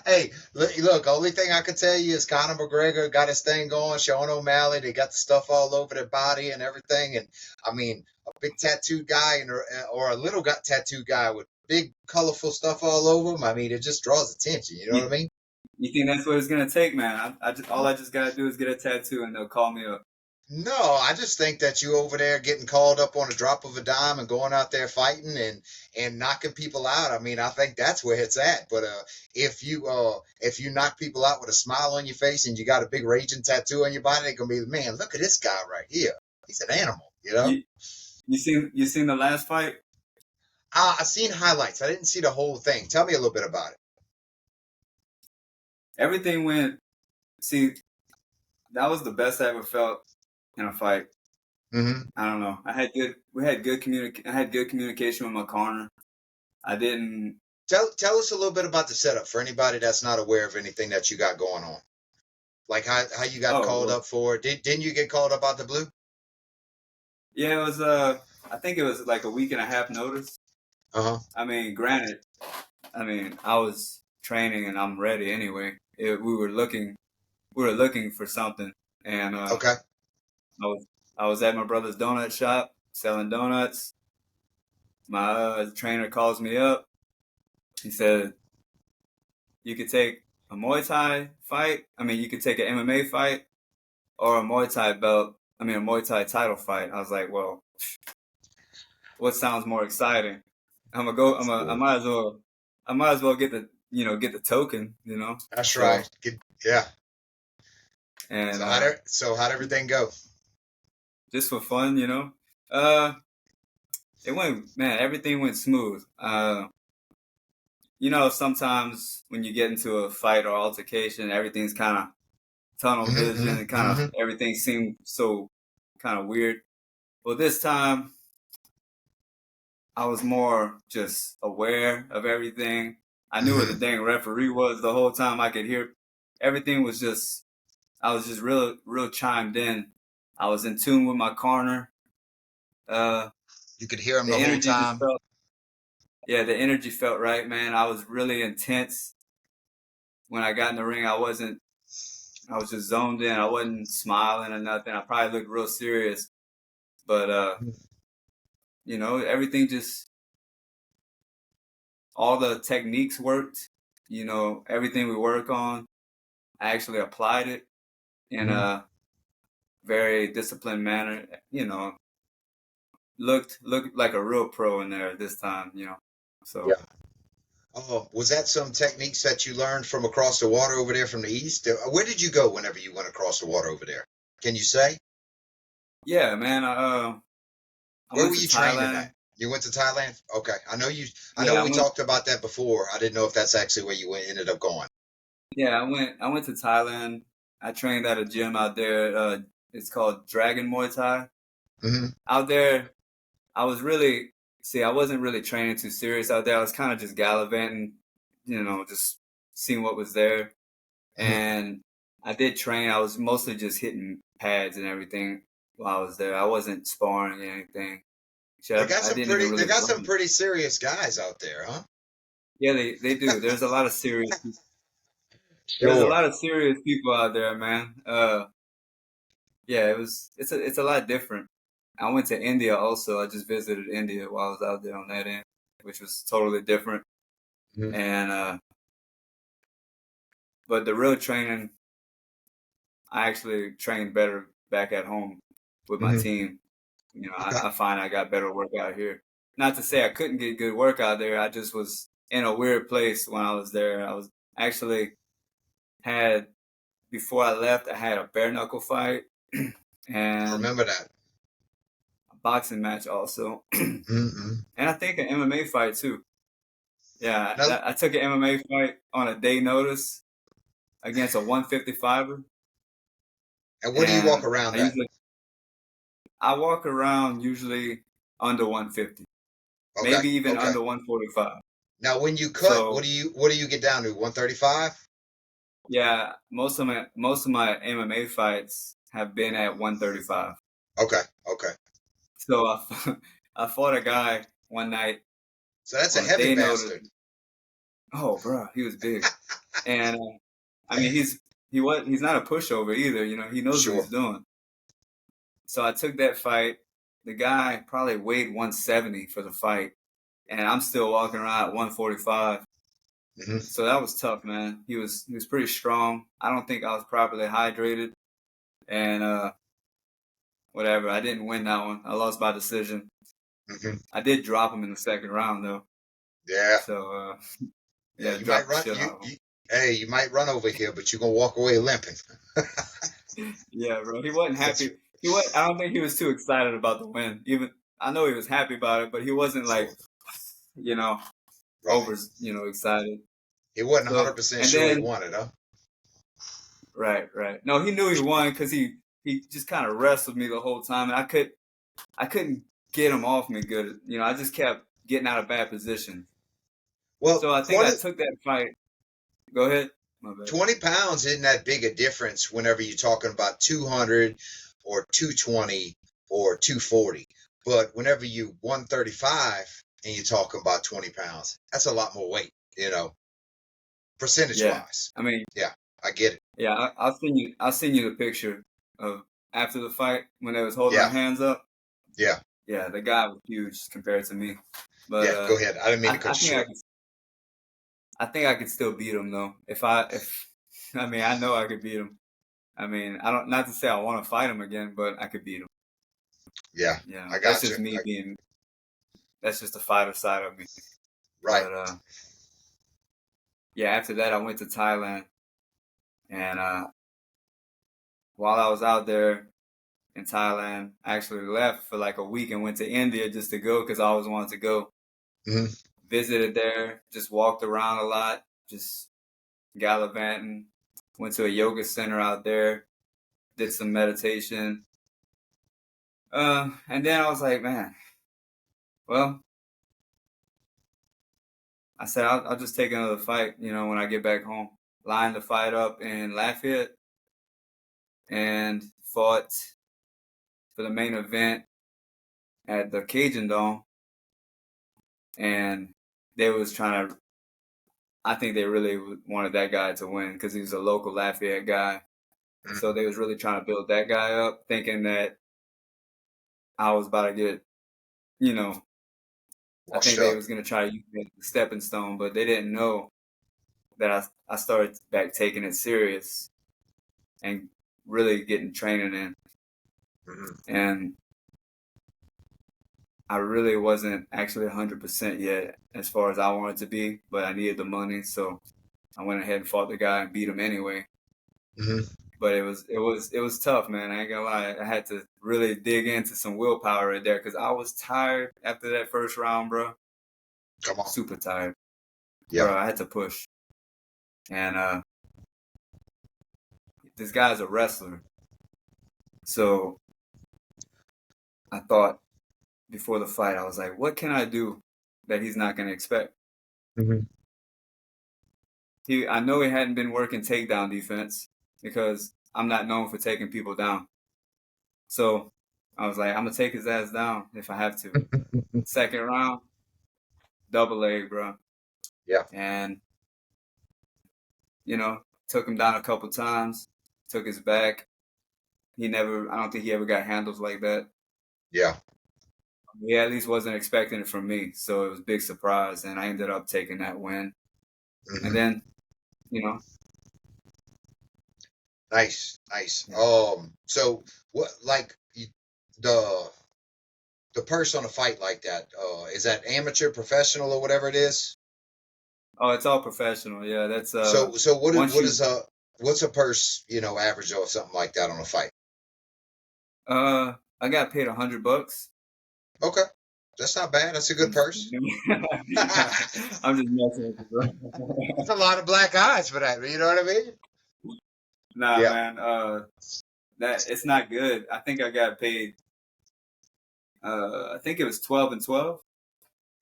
Hey, look, only thing I can tell you is Conor McGregor got his thing going, Sean O'Malley, they got the stuff all over their body and everything. And I mean, a big tattooed guy or a little got tattooed guy with big colorful stuff all over him. I mean, it just draws attention, you know what I You, mean? you think that's what it's gonna take, man? All I just gotta do is get a tattoo, and they'll call me up. No, I just think that you over there getting called up on a drop of a dime and going out there fighting and knocking people out. I mean, I think that's where it's at. But if you knock people out with a smile on your face and you got a big raging tattoo on your body, they're gonna be, man, look at this guy right here. He's an animal, you know? You You seen the last fight? I seen highlights. I didn't see the whole thing. Tell me a little bit about it. Everything went. See, that was the best I ever felt in a fight. Mm-hmm. I don't know. We had good I had good communication with my corner. I didn't. Tell us a little bit about the setup for anybody that's not aware of anything that you got going on. Like how you got Oh, called well, up for it. Didn't you get called up out the blue? yeah. It was. I think it was like a week and a half notice. Uh-huh. I mean, granted. I mean, I was training and I'm ready anyway. We were looking. We were looking for something, and Okay. I was. I was at my brother's donut shop selling donuts. My trainer calls me up. He said, "You could take a Muay Thai fight. I mean, you could take an MMA fight or a Muay Thai belt. I mean, a Muay Thai title fight." I was like, "Well, what sounds more exciting? I'm gonna go. I might as well. I might as well get the get the token. That's So right. Yeah. and So how'd everything go? just for fun. Uh, it went man. Everything went smooth. Sometimes when you get into a fight or altercation, everything's kind of tunnel Mm-hmm, vision and kind mm-hmm, of everything seemed so kind of weird. Well, this time I was more just aware of everything. I knew where the mm-hmm. dang referee was the whole time. I could hear everything was just, I was just real chimed in. I was in tune with my corner. Uh, You could hear him the the whole energy just time. felt, yeah, the energy felt right, man. I was really intense when I got in the ring. I was just zoned in. I wasn't smiling or nothing. I probably looked real serious, but everything just all the techniques worked. Everything we work on, I actually applied it in Mm-hmm. a very disciplined manner. Looked like a real pro in there this time. So Yeah. Oh, was that some techniques that you learned from across the water over there from the east? Where did you go whenever you went across the water over there? Can you say? yeah, man. I Where went were to you training at? Thailand. You went to Thailand? Okay. I know you. I know Yeah, I we went. talked about that before. I didn't know if that's actually where you ended up going. Yeah, I went to Thailand. I trained at a gym out there. It's called Dragon Muay Thai. Mm-hmm. Out there, I was really see. I wasn't really training too serious out there. I was kind of just gallivanting, just seeing what was there. Mm-hmm. And I did train. I was mostly just hitting pads and everything while I was there. I wasn't sparring or anything. I didn't even They really got some run. pretty serious guys out there, huh? Yeah, they do. There's a lot of serious. There's a Sure. lot of serious people out there, man. Yeah, it's a lot different. I went to India also. I just visited India while I was out there on that end, which was totally different. Mm-hmm. And but the real training, I actually trained better back at home with my Mm-hmm. team. Okay. I find I got better workout here. Not to say I couldn't get good workout there. I just was in a weird place when I was there. I was actually had before I left. I had a bare-knuckle fight I and remember that. a boxing match also, and Mm-hmm. I think an MMA fight too. Yeah, Now, I took an MMA fight on a day notice against a 155er, and where do you walk and around I that? usually I walk around usually under 150, Okay. maybe even Okay. under 145. Now, when you cut, So what do you get down to? 135? yeah, most of my MMA fights have been at 135. Okay. Okay. So I fought a guy one night So that's a on a heavy day notice. bastard. Oh, bro, he was big, and I mean he's not a pushover either. He knows what Sure. he's doing. So I took that fight. The guy probably weighed 170 for the fight, and I'm still walking around at 145. Mm-hmm. So that was tough, man. He was pretty strong. I don't think I was properly hydrated, and whatever. I didn't win that one. I lost by decision. Mm-hmm. I did drop him in the second round though. Yeah. So Yeah. yeah, You might dropped the run. shit out of him. Hey, you might run over here, but you're gonna walk away limping. Yeah, bro. He wasn't That's happy. I don't think he was too excited about the win. I know he was happy about it, but he wasn't like, you know, Right. over, excited. He wasn't So, 100% and sure he then, wanted, huh? right. No, he knew he won because he just kind of wrestled me the whole time, and I couldn't get him off me good. I just kept getting out of bad positions. Well, So I think I took that fight. Go ahead. My bad. 20 pounds isn't that big a difference whenever you're talking about 200 or 220 or 240. But whenever you 135 and you're talking about 20 pounds, that's a lot more weight, percentage Yeah. wise. I mean, Yeah, I get it. yeah, I'll send you the picture of after the fight when they was holding Yeah, our hands up. yeah, Yeah, the guy was huge compared to me. But yeah. Go ahead. I didn't mean to cut you short. I think I could still beat him though. If I mean, I know I could beat him. I mean, I don't, not to say I want to fight him again, but I could beat him. Yeah, I That's got you. just me that's just the fighter side of me. Right. But yeah, after that I went to Thailand, and while I was out there in Thailand, I actually left for like a week and went to India just to go because I always wanted to go. Hmm. Visited there, just walked around a lot, just gallivanting. Went to a yoga center out there, did some meditation. And then I was like, man, well, I said I'll just take another fight, when I get back home. Lined the fight up in Lafayette and fought for the main event at the Cajun Dome. And they was trying to, I think they really wanted that guy to win because he was a local Lafayette guy. So they was really trying to build that guy up, thinking that I was about to get, I think they was going to try to use me as a stepping stone, but they didn't know that I started back taking it serious and really getting training in. Hmm. And I really wasn't actually 100% yet as far as I wanted to be, but I needed the money, so I went ahead and fought the guy and beat him anyway. Hmm. But it was tough, man. I ain't gonna lie. I had to really dig into some willpower right there because I was tired after that first round, bro. Come on. Super tired, Yeah. bro. I had to push, and this guy's a wrestler, so I thought before the fight, I was like, what can I do that he's not gonna expect? Hmm. I know he hadn't been working takedown defense because I'm not known for taking people down. So I was like, I'm gonna take his ass down if I have to. Second round, double leg, bro. Yeah. And took him down a couple times, took his back. I don't think he ever got handles like that. Yeah. He at least wasn't expecting it from me. So it was a big surprise. And I ended up taking that win. Hmm. And then, you know. Nice. Yeah. So what, like the the purse on a fight like that, is that amateur, professional, or whatever it is? Oh, it's all professional. Yeah, that's So once you what's a purse, average or something like that on a fight? I got paid $100. Okay. That's not bad. That's a good purse. I'm just messing with you, bro. That's a lot of black eyes for that. You know what I mean? Nah, Yeah. man. That it's not good. I think I got paid. I think it was 12 and 12.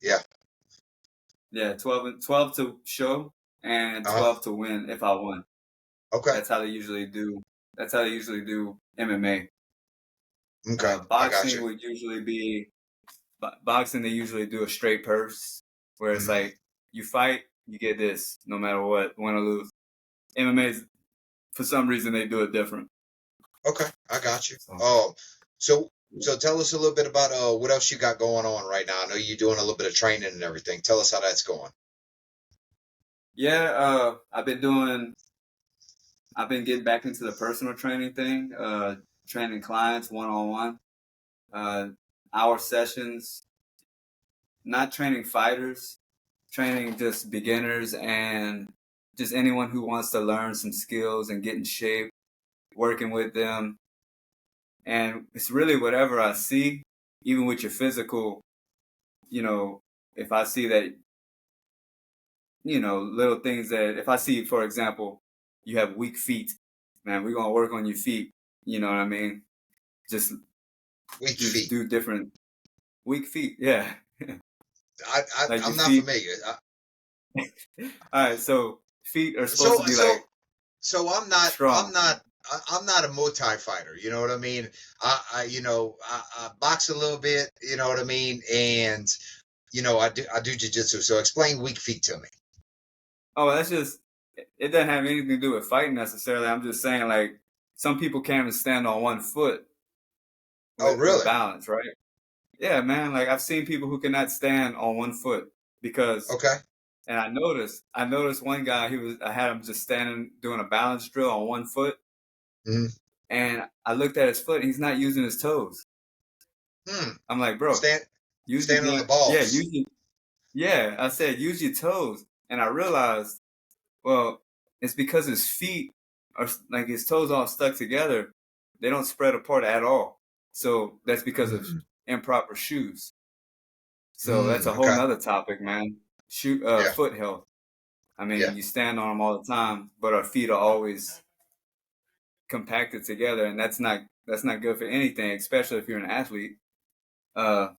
Yeah. Yeah, 12 to show and Uh-huh. 12 to win if I won. Okay. That's how they usually do. That's how they usually do MMA. Okay. I got Boxing you. would usually be boxing. They usually do a straight purse, where it's Hmm. like you fight, you get this, no matter what, win or lose. MMA, for some reason, they do it different. Okay. I got you. So, So yeah. so tell us a little bit about what else you got going on right now. I know you're doing a little bit of training and everything. Tell us how that's going. Yeah, I've been getting back into the personal training thing, training clients one on one, hour sessions, not training fighters, training just beginners and just anyone who wants to learn some skills and get in shape, working with them. And it's really whatever I see even with your physical, if I see that, little things that if I see, for example, you have weak feet, man, we're gonna work on your feet. You know what I mean? Just Weak just feet. do different weak feet. Yeah. Like your I'm not feet. familiar. All right, so feet are So supposed to be so like so strong. I'm not a Muay Thai fighter. You know what I mean? I box a little bit. You know what I mean? And I do jujitsu. So explain weak feet to me. Oh, that's just it doesn't have anything to do with fighting necessarily. I'm just saying like some people can't even stand on one foot Oh, with really? balance, right? Yeah, man. Like I've seen people who cannot stand on one foot because, Okay. and I noticed one guy. I had him just standing doing a balance drill on one foot, Hmm. and I looked at his foot, and he's not using his toes. Hmm. I'm like, bro, Stand use your standing on the yeah, balls. yeah. I said use your toes, and I realized, well, it's because his feet are like his toes all stuck together. They don't spread apart at all. So that's because of Mm. improper shoes. So that's a whole Okay. nother topic, man. Yeah. Foot health. I Yeah. mean, you stand on them all the time, but our feet are always compacted together, and that's not good for anything, especially if you're an athlete. Uh,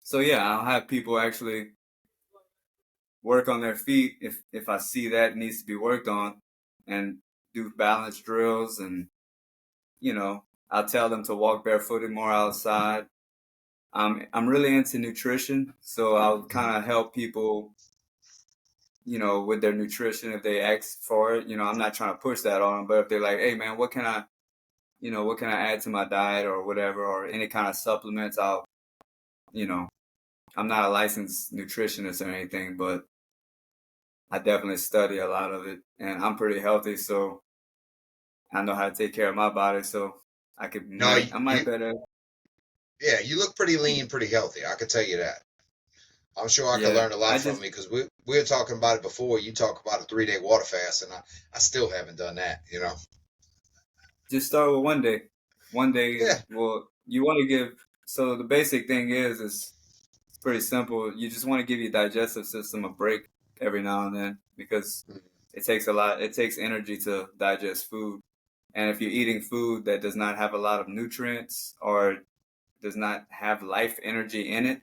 so yeah, I'll have people actually work on their feet if I see that needs to be worked on, and do balance drills, and I'll tell them to walk barefooted more outside. I'm really into nutrition, so I'll Mhm. kind of help people with their nutrition if they ask for it. I'm not trying to push that on them, but if they're like, hey man, what can I add to my diet or whatever, or any kind of supplements, you know, I'm not a licensed nutritionist or anything, but I definitely study a lot of it, and I'm pretty healthy, so I know how to take care of my body, so No, I might better, yeah, you look pretty lean, pretty healthy. I can tell you that. I'm sure I could yeah, learn a lot I from just you because we were talking about it before. You talk about a 3-day water fast, and I still haven't done that. just start with one day. One day, Yeah. well, you want to give. So the basic thing is it's pretty simple. You just want to give your digestive system a break every now and then because it takes a lot. It takes energy to digest food, and if you're eating food that does not have a lot of nutrients or does not have life energy in it,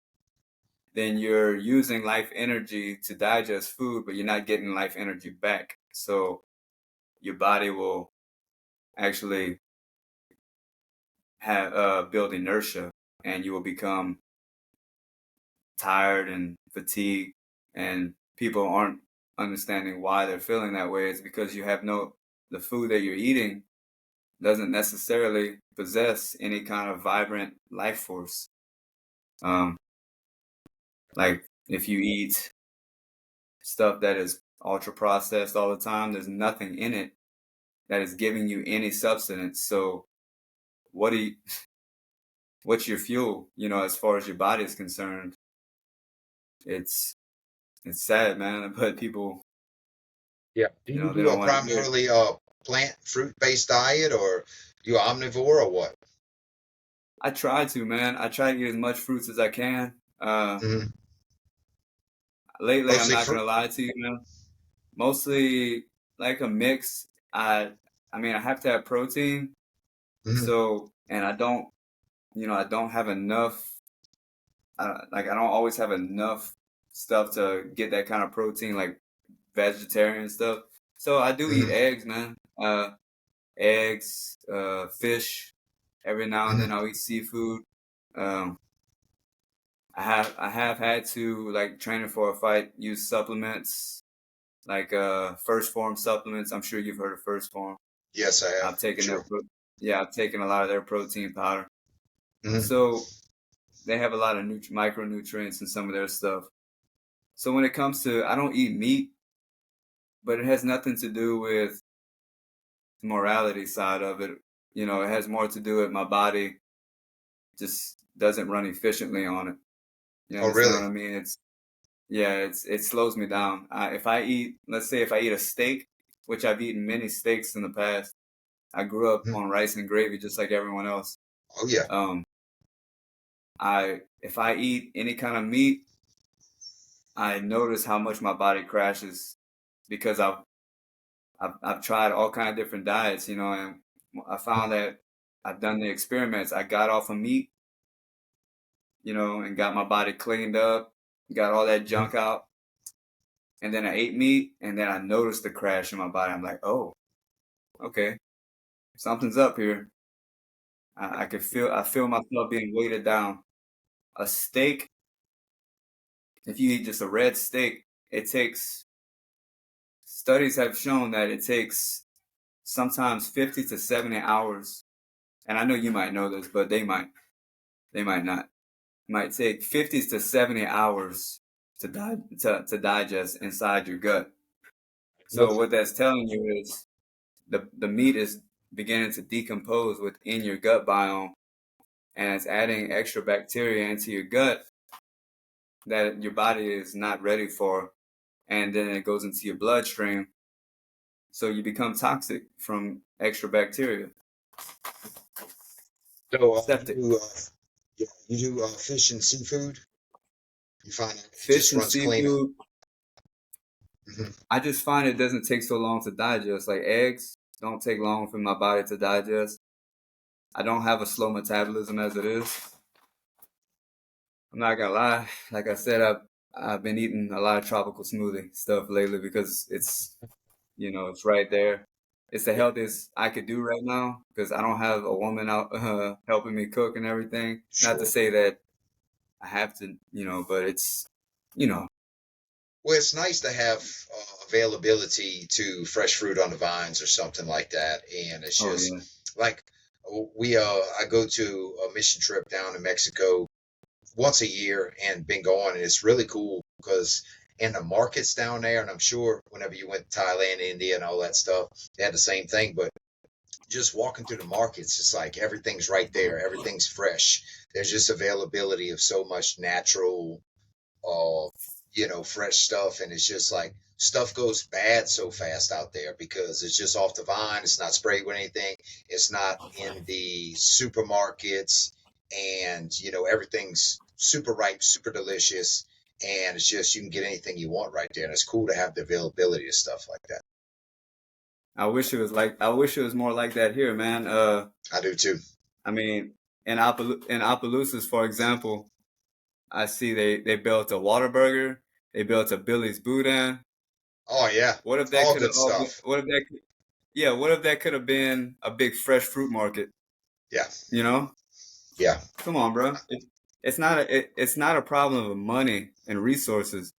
then you're using life energy to digest food, but you're not getting life energy back. So your body will actually have build inertia, and you will become tired and fatigued, and people aren't understanding why they're feeling that way. It's because the food that you're eating doesn't necessarily possess any kind of vibrant life force. Um, like if you eat stuff that is ultra processed all the time, there's nothing in it that is giving you any substance. So what do you, what's your fuel? As far as your body is concerned, it's it's sad, man. But people, Yeah. Do you they do don't a want to hear it. primarily plant fruit based diet, or you omnivore, or what? I try to, man. I try to get as much fruits as I can. Hmm. Lately, I'm Mostly not fruit. gonna lie to you, man. Mostly like a mix. I mean, I have to have protein. Hmm. So, and I don't have enough. Like, I don't always have enough stuff to get that kind of protein, like vegetarian stuff. So I do eat Hmm. eggs, man. Eggs, fish. Every now and then Hmm. I'll eat seafood. Um, I have had to, like, training for a fight, use supplements like first form supplements. I'm sure you've heard of first form. Yes, I have. I've taken Sure. yeah, I've taken a lot of their protein powder. Hmm. So they have a lot of micronutrients in some of their stuff. So when it comes to, I don't eat meat, but it has nothing to do with the morality side of it. It has more to do with my body just doesn't run efficiently on it. You Oh, understand really? what I mean? It slows me down. If I eat, let's say if I eat a steak, which I've eaten many steaks in the past, I grew up Hmm. on rice and gravy just like everyone else. Oh, yeah. Um, if I eat any kind of meat, I notice how much my body crashes because I've tried all kind of different diets, you know, and I found that I've done the experiments. I got off of meat, you know, and got my body cleaned up, got all that junk out, and then I ate meat, and then I noticed the crash in my body. I'm like, oh, okay, something's up here. I feel myself being weighted down. A steak, if you eat just a red steak, it takes, studies have shown that it takes sometimes 50 to 70 hours. And I know you might know this, but they might not. It might take 50 to 70 hours to digest inside your gut. So Well, what that's telling you is the meat is beginning to decompose within your gut biome, and it's adding extra bacteria into your gut that your body is not ready for, and then it goes into your bloodstream. So you become toxic from extra bacteria. so Septic. you do fish and seafood. You find that it Fish just and runs cleaner. seafood, Hmm. I just find it doesn't take so long to digest. Like eggs don't take long for my body to digest. I don't have a slow metabolism as it is. I'm not gonna lie. Like I said, I've been eating a lot of tropical smoothie stuff lately because it's, you know, it's right there. It's the healthiest I could do right now because I don't have a woman out helping me cook and everything. Not to Sure. say that I have to, you know, but it's, you know. Well, it's nice to have availability to fresh fruit on the vines or something like that, and it's Oh just yeah. like I go to a mission trip down in Mexico once a year and been going, and it's really cool because in the markets down there, and I'm sure whenever you went to Thailand, India, and all that stuff, they had the same thing. But just walking through the markets, it's like everything's right there, everything's fresh. There's just availability of so much natural, uh, fresh stuff, and it's just like stuff goes bad so fast out there because it's just off the vine. It's not sprayed with anything. It's not in the supermarkets, and everything's super ripe, super delicious, and it's just you can get anything you want right there, and it's cool to have the availability of stuff like that. I wish it was more like that here, man. I do too. I mean, in Opelousas, for example, I see they built a Whataburger, they built a Billy's Boudin. Oh yeah, What if that all could have good all been, stuff. what if that yeah, what if that could have been a big fresh fruit market, Yeah, you know? yeah, Come on, bro. It's not a problem of money and resources.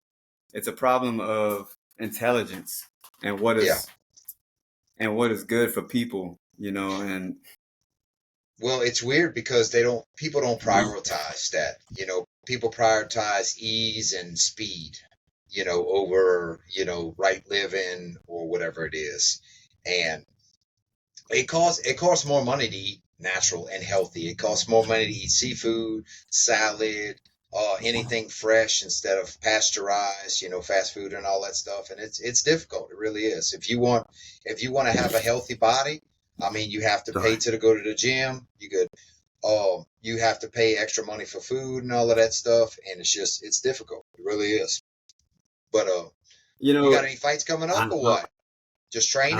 It's a problem of intelligence and yeah. what is good for people, you know, and Well, it's weird because people don't prioritize that. People prioritize ease and speed, over, right living or whatever it is. And it costs more money to eat natural and healthy. It costs more money to eat seafood, salad, anything fresh instead of pasteurized, fast food and all that stuff. And it's difficult. It really is. If you want to have a healthy body, I mean, you have to pay to go to the gym. You have to pay extra money for food and all of that stuff, and it's difficult. It really is. But you you know, got any fights coming up I or I what? Just training?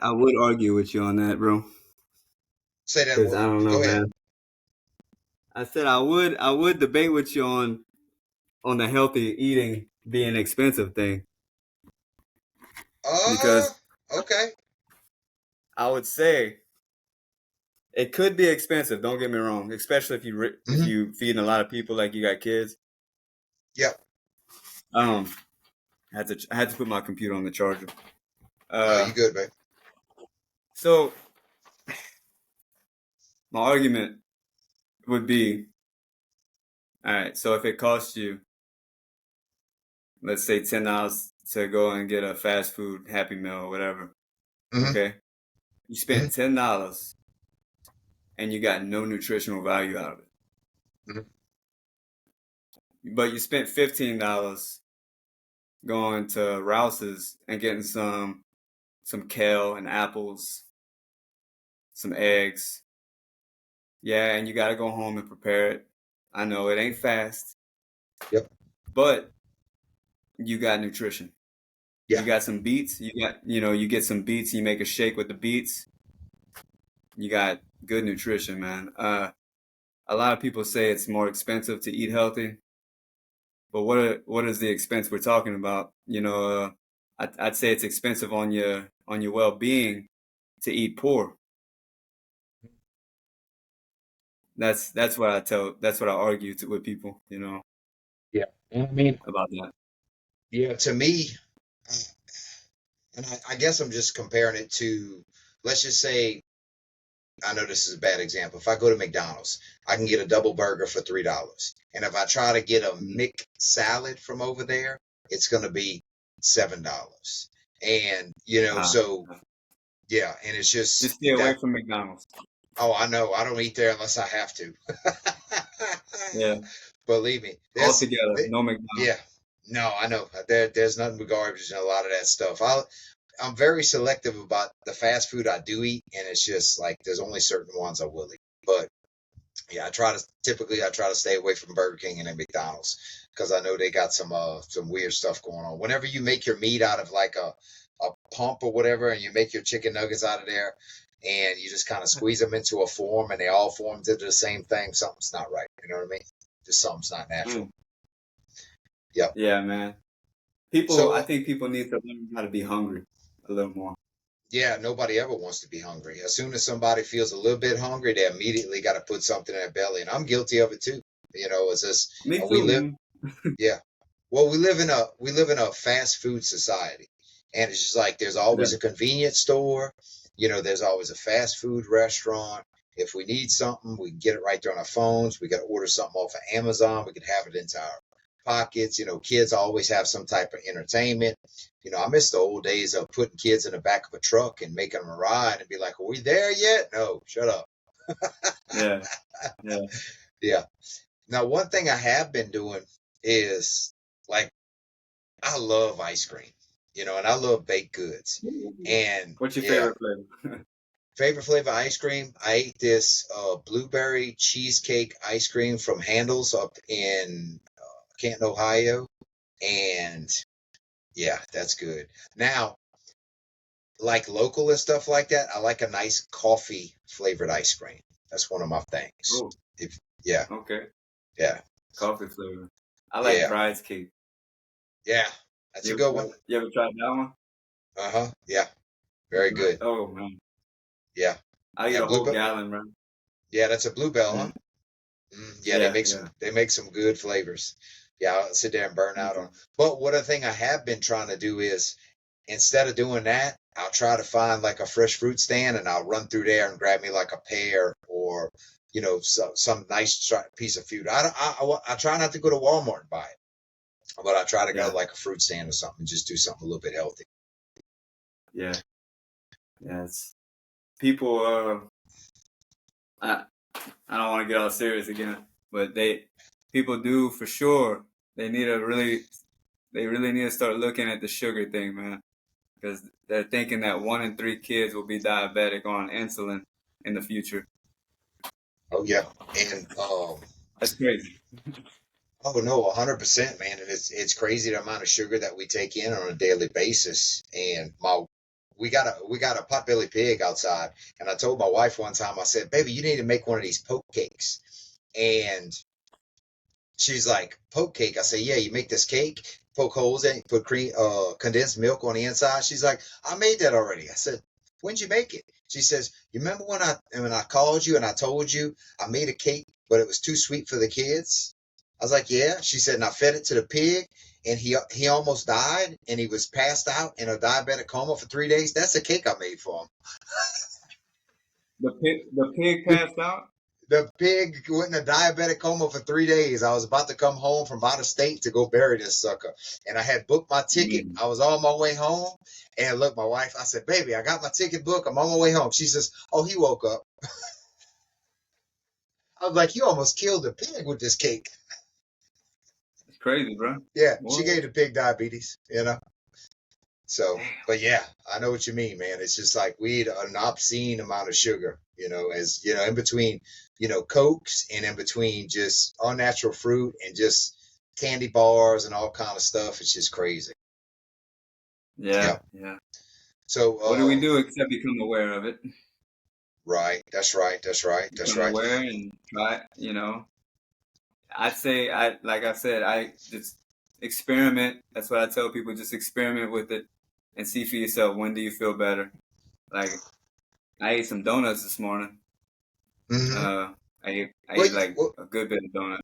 I would argue with you on that, bro, Say that because I word. don't know, Go ahead. man. I said I would debate with you on the healthy eating being expensive thing Uh, because okay. I would say it could be expensive. Don't get me wrong, especially if Mm-hmm. you feeding a lot of people like you got kids. Yep. Um, I had to put my computer on the charger. No, you Uh, good, babe. so my argument would be, all right. So if it costs you, let's say $10 to go and get a fast food Happy Meal or whatever, Mm-hmm. okay, you spent Mm-hmm. $10 and you got no nutritional value out of it. Mm-hmm. But you spent $15 going to Rouse's and getting some kale and apples, some eggs. Yeah, and you got to go home and prepare it. I know it ain't fast, Yep. but you got nutrition. Yeah. You got some beets. You get some beets. You make a shake with the beets. You got good nutrition, man. A lot of people say it's more expensive to eat healthy, but what is the expense we're talking about? I'd say it's expensive on your well-being to eat poor. That's what I argue with people, Yeah. And I mean, about that. yeah, to me, uh, and I guess I'm just comparing it to, let's just say, I know this is a bad example. If I go to McDonald's, I can get a double burger for $3. And if I try to get a Mhm. Mc salad from over there, it's going to be $7. And, Ah, so yeah, and it's just just stay away that. from McDonald's. Oh, I know. I don't eat there unless I have to. Yeah, Believe me. altogether, no Yeah. McDonald's. No, I know. There's nothing but garbage in a lot of that stuff. I'm very selective about the fast food I do eat, and it's just like there's only certain ones I will eat. But yeah, I try to stay away from Burger King and then McDonald's because I know they got some weird stuff going on. Whenever you make your meat out of like a pump or whatever, and you make your chicken nuggets out of there, and you just kind of squeeze them into a form, and they all form into the same thing, something's not right. You know what I mean? Just something's not natural. Mm. Yep. Yeah, man. I So think people need to learn how to be hungry a little more. yeah, nobody ever wants to be hungry. As soon as somebody feels a little bit hungry, they immediately got to put something in their belly, and I'm guilty of it too. It's just Me we too, live. man. Yeah. Well, we live in a fast food society, and it's just like there's always Yeah. a convenience store. There's always a fast food restaurant. If we need something, we can get it right there on our phones. We got to order something off of Amazon. We can have it into our pockets. Kids always have some type of entertainment. I miss the old days of putting kids in the back of a truck and making them ride and be like, "Are we there yet?" No, shut up. Yeah. Yeah. Yeah. Now, one thing I have been doing is like I love ice cream, and I love baked goods. And What's your yeah, favorite flavor? favorite flavor ice cream. I ate this blueberry cheesecake ice cream from Handel's up in Canton, Ohio, and yeah, that's good. Now, like local and stuff like that, I like a nice coffee flavored ice cream. That's one of my things. Oh, If yeah, okay. yeah, Coffee flavor. I like yeah, Bride's cake. yeah, that's a good one. You ever tried that one? Uh-huh. Yeah, very good. Oh man, Yeah, I eat yeah, a whole blueberry. gallon, bro. Yeah, that's a bluebell, huh? Mm. Yeah, they Yeah, make yeah. some good flavors. Yeah, I'll sit there and burn out on 'em. But one other thing I have been trying to do is instead of doing that, I'll try to find like a fresh fruit stand and I'll run through there and grab me like a pear or some nice piece of fruit. I try not to go to Walmart and buy it, but I try to go to Yeah, like a fruit stand or something and just do something a little bit healthy. yeah, yeah. It's people. I I don't want to get all serious again, but people do for sure. They really need to start looking at the sugar thing, man, because they're thinking that 1 in 3 kids will be diabetic on insulin in the future. Oh yeah, and That's crazy. oh no, 100%, man. And it's crazy the amount of sugar that we take in on a daily basis. And we got a potbelly pig outside, and I told my wife one time, I said, "Baby, you need to make one of these poke cakes." And she's like, "Poke cake?" I say, "Yeah, you make this cake, poke holes in it, put condensed milk on the inside." She's like, "I made that already." I said, "When'd you make it?" She says, "You remember when I called you and I told you I made a cake, but it was too sweet for the kids?" I was like, "Yeah." She said, "And I fed it to the pig, and he almost died, and he was passed out in a diabetic coma for 3 days. That's the cake I made for him." The pig passed out. The pig went in a diabetic coma for 3 days. I was about to come home from out of state to go bury this sucker. And I had booked my ticket. Mm. I was on my way home. And look, my wife, I said, "Baby, I got my ticket booked. I'm on my way home." She says, "Oh, he woke up." I was like, "You almost killed the pig with this cake." It's crazy, bro. Yeah, she What? gave the pig diabetes. So, Damn. but yeah, I know what you mean, man. It's just like we eat an obscene amount of sugar, as in between, Cokes and in between just unnatural fruit and just candy bars and all kind of stuff. It's just crazy. Yeah, Yeah. yeah. So, What do we do except become aware of it? right. That's right. That's right. That's Become right. aware and try, you know. I'd say like I said, I just experiment. That's what I tell people, just experiment with it and see for yourself, when do you feel better? Like I ate some donuts this morning. Hmm. I Well, ate like well, a good bit of donuts.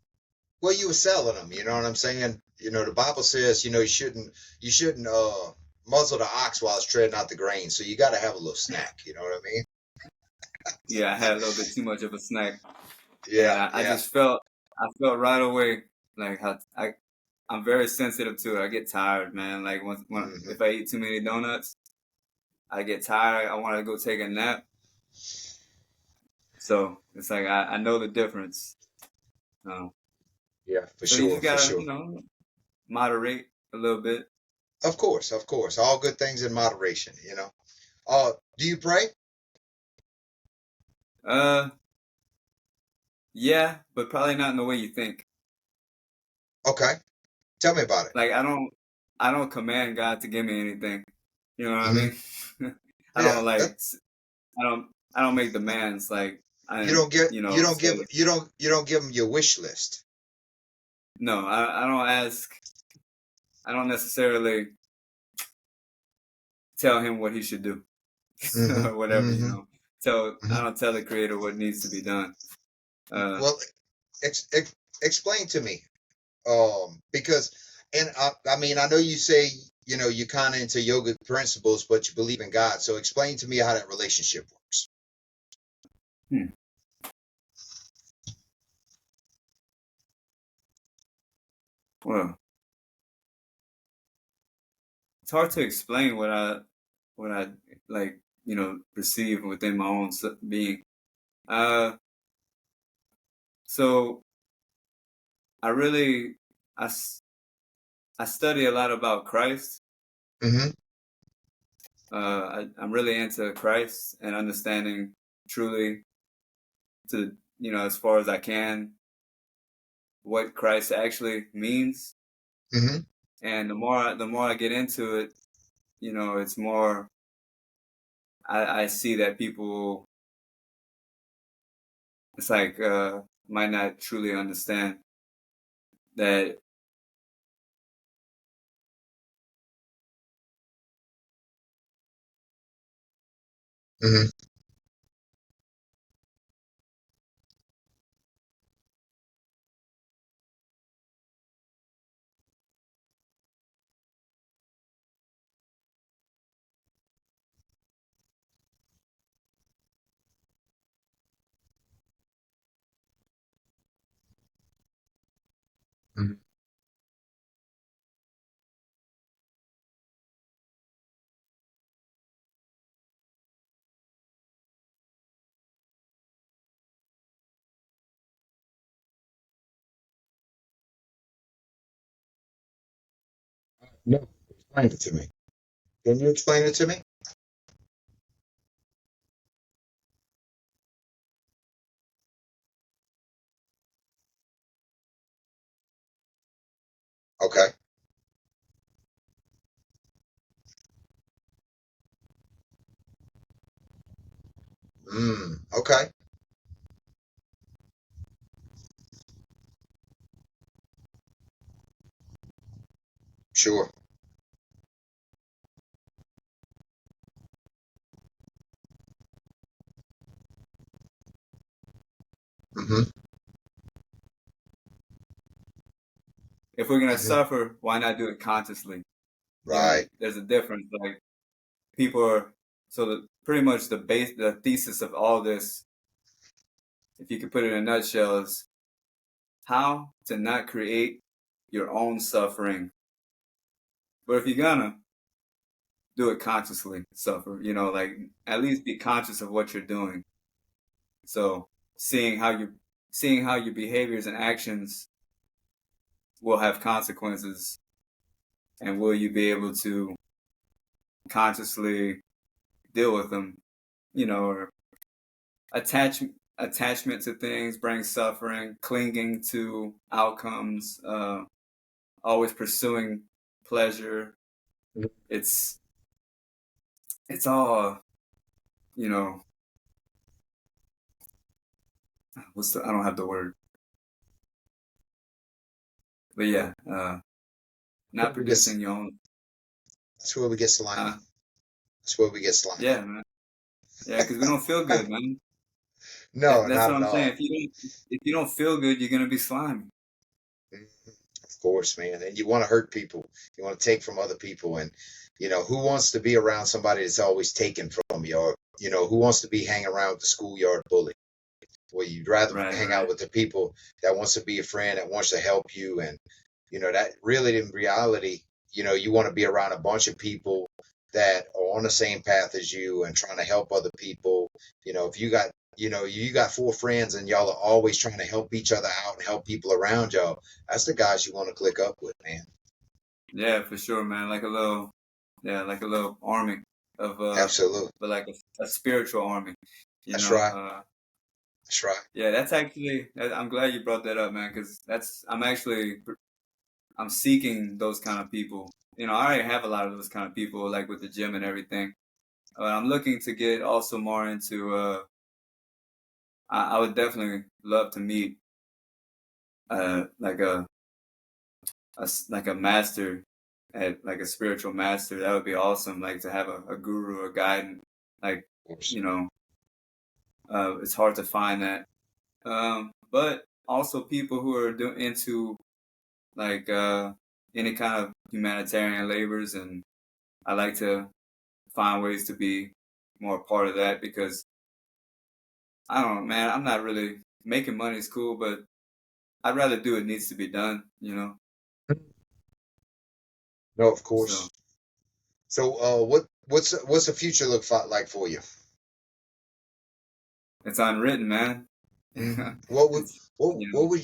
well, you were selling them. You know what I'm saying? The Bible says, you shouldn't muzzle the ox while it's treading out the grain. So you got to have a little snack. You know what I mean? Yeah, I had a little bit too much of a snack, and Yeah. I Yeah. just felt right away like how I'm very sensitive to it. I get tired, man. Like when Hmm. if I eat too many donuts, I get tired. I want to go take a nap. So it's like I know the difference. Um, Yeah, for so you sure, just for gotta, sure. moderate a little bit. Of course, of course. All good things in moderation. Do you pray? Uh, yeah, but probably not in the way you think. Okay. Tell me about it. Like I don't command God to give me anything. You know what I Hmm. mean? I Yeah. don't I don't make demands like You don't get, you don't give, say you don't give them your wish list. no. I don't ask. I don't necessarily tell him what he should do Hmm. or whatever. Hmm. I Hmm. don't tell the creator what needs to be done. Uh, Well, explain to me. Because, and I mean, I know you say, you're kind of into yoga principles, but you believe in God. So explain to me how that relationship works. hmm. Well, it's hard to explain what I like, perceive within my own being. Uh, so I really I, s- I study a lot about Christ. Hmm. I'm really into Christ and understanding truly to as far as I can what Christ actually means. Hmm. And the more I get into it, it's more I see that people it's like might not truly understand that. Hmm. Hmm. No, explain it to me. Can you explain it to me? Okay. Okay. Sure. Hmm. If we're gonna Hmm. suffer, why not do it consciously? Right. There's a difference. Like people are pretty much the thesis of all this, if you could put it in a nutshell, is how to not create your own suffering. But if you're gonna do it consciously, suffer, like at least be conscious of what you're doing. So seeing how your behaviors and actions will have consequences, and will you be able to consciously deal with them, or attachment to things brings suffering, clinging to outcomes, always pursuing pleasure. It's all, I don't have the word, but yeah, not producing your own. That's where we get slimy. That's where we get slimy. Yeah, man. Yeah, because we don't feel good, man. No, That's not what at I'm all. saying. If you don't feel good, you're gonna be slimy. Of course, man. And you want to hurt people. You want to take from other people. And, who wants to be around somebody that's always taken from you? Or, who wants to be hanging around with the schoolyard bully? Well, you'd rather hang out with the people that wants to be a friend, that wants to help you. And, that really in reality, you want to be around a bunch of people that are on the same path as you and trying to help other people. If you got 4 friends and y'all are always trying to help each other out and help people around y'all, that's the guys you want to click up with, man. Yeah, for sure, man. Like a little army of Absolutely. but like a spiritual army. That's right. That's right. Yeah, that's actually. I'm glad you brought that up, man, because I'm seeking those kind of people. I already have a lot of those kind of people, like with the gym and everything. I'm looking to get also more into. I would definitely love to meet like a master at like a spiritual master. That would be awesome. Like to have a guru, a guide, like it's hard to find that. But also people who are into like any kind of humanitarian labors, and I like to find ways to be more a part of that because I don't know, man. I'm not really making money is cool, but I'd rather do what needs to be done. No, of course. So, what's the future look like for you? It's unwritten, man. What would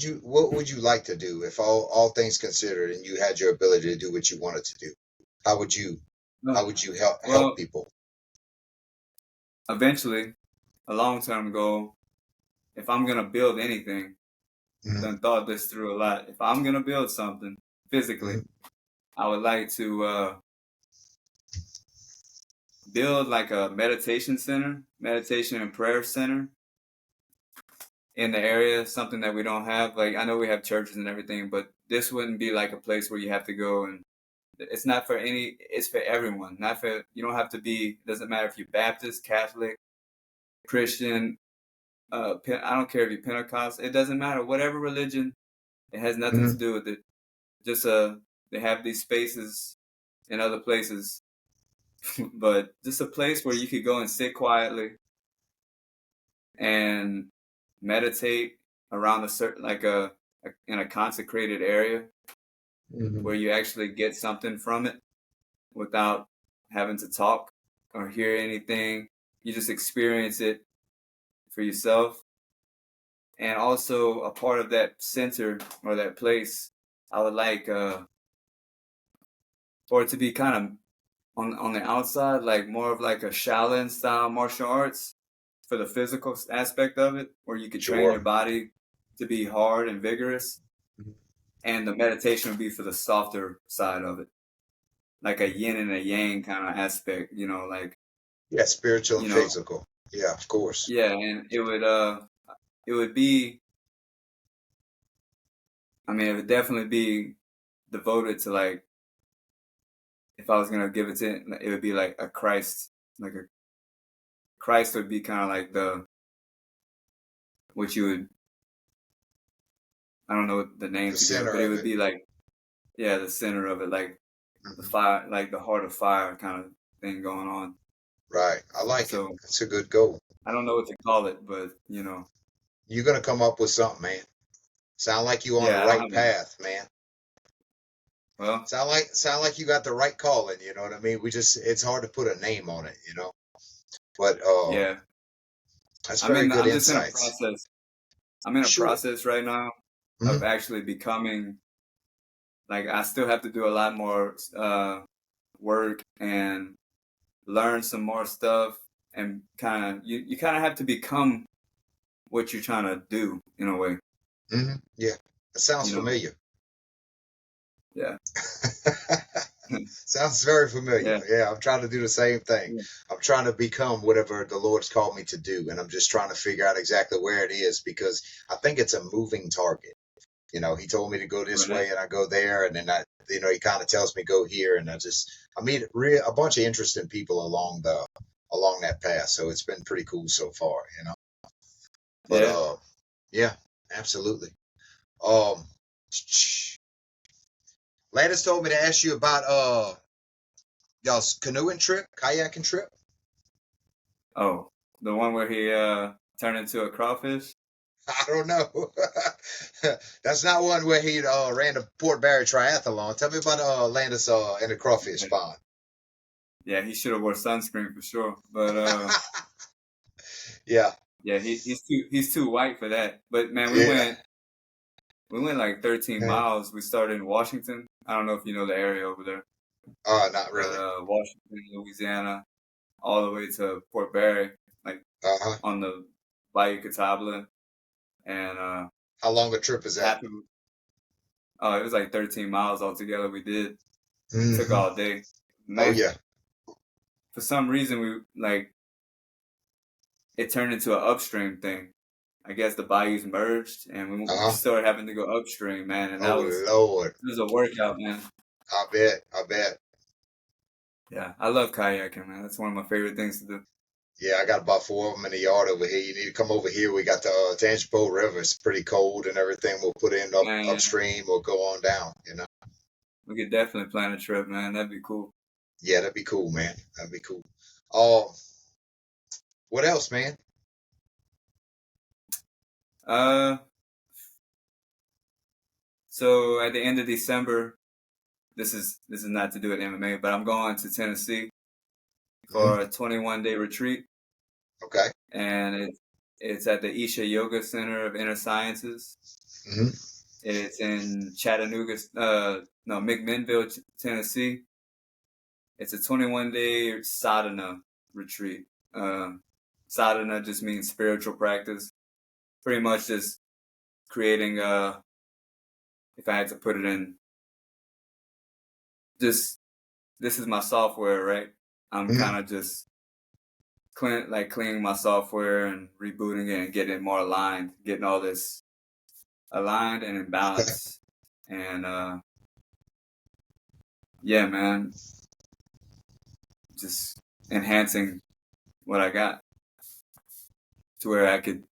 you like to do if all things considered and you had your ability to do what you wanted to do? How would you help people? Eventually, a long-term goal, if I'm gonna build anything, I've done thought this through a lot. If I'm gonna build something physically, I would like to build like a meditation and prayer center in the area, something that we don't have. Like I know we have churches and everything, but this wouldn't be like a place where you have to go and it's not for it's for everyone. You don't have to be, it doesn't matter if you're Baptist, Catholic, Christian, I don't care if you're Pentecost, it doesn't matter. Whatever religion, it has nothing to do with it. Just they have these spaces in other places, but just a place where you could go and sit quietly and meditate around a certain in a consecrated area where you actually get something from it without having to talk or hear anything. You just experience it for yourself. And also a part of that center or that place, I would like for it to be kind of on the outside, like more of like a Shaolin style martial arts for the physical aspect of it, where you could train your body to be hard and vigorous. And the meditation would be for the softer side of it, like a yin and a yang kind of aspect, like spiritual and physical. Yeah, of course. Yeah, and it would be, I mean, it would definitely be devoted to like, if I was gonna give it to it would be like a Christ, like a Christ would be kind of like what you would, I don't know what the name to give, but it would be like, the center of it, like the fire, like the heart of fire kind of thing going on. Right. I like it. It's a good goal. I don't know what to call it, but You're gonna come up with something, man. Sound like you on the right path, man. Well, sound like you got the right calling. You know what I mean? It's hard to put a name on it, But that's very good insights. I'm in a process right now of actually becoming, like, I still have to do a lot more work and learn some more stuff, and kind of you kind of have to become what you're trying to do in a way. Mm-hmm. Yeah, it sounds familiar. Yeah. Sounds very familiar. Yeah. Yeah, I'm trying to do the same thing. Yeah. I'm trying to become whatever the Lord's called me to do, and I'm just trying to figure out exactly where it is because I think it's a moving target. He told me to go this way, and I go there, and then he kind of tells me go here, and I meet a bunch of interesting people along that path. So it's been pretty cool so far. But yeah, absolutely. Um, Landis told me to ask you about y'all's canoeing trip, kayaking trip. Oh, the one where he turned into a crawfish? I don't know. That's not one where he ran the Port Barry Triathlon. Tell me about Landis in the crawfish pond. Yeah, he should have wore sunscreen for sure. But yeah. Yeah, he's too white for that. But man, we went like 13 miles. We started in Washington. I don't know if you know the area over there. Not really. Washington, Louisiana, all the way to Port Barry, like on the Bayou Catawba. And how long a trip is that? Oh, it was like 13 miles altogether. We did. Mm-hmm. It took all day. Man, oh yeah. For some reason, it turned into an upstream thing. I guess the bayous merged, and we started having to go upstream, man. And Lord. It was a workout, man. I bet. Yeah, I love kayaking, man. That's one of my favorite things to do. Yeah, I got about 4 of them in the yard over here. You need to come over here. We got the Tangipahoa River. It's pretty cold and everything. We'll put in upstream. We'll go on down, We could definitely plan a trip, man. That'd be cool. Yeah, that'd be cool, man. That'd be cool. What else, man? So at the end of December, this is not to do with MMA, but I'm going to Tennessee for a 21-day retreat. Okay. And it's at the Isha Yoga Center of Inner Sciences. Mm-hmm. It's in Chattanooga, McMinnville, Tennessee. It's a 21-day sadhana retreat. Sadhana just means spiritual practice. Pretty much just creating, if I had to put it in, this is my software, right? I'm kind of just cleaning my software and rebooting it and getting it more aligned, getting all this aligned and in balance. And yeah, man, just enhancing what I got to where I could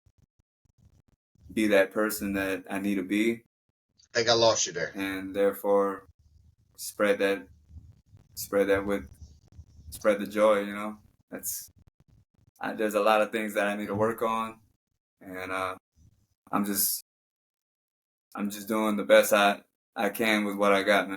be that person that I need to be. I think I lost you there. And therefore spread the joy, there's a lot of things that I need to work on, and I'm just doing the best I can with what I got, man.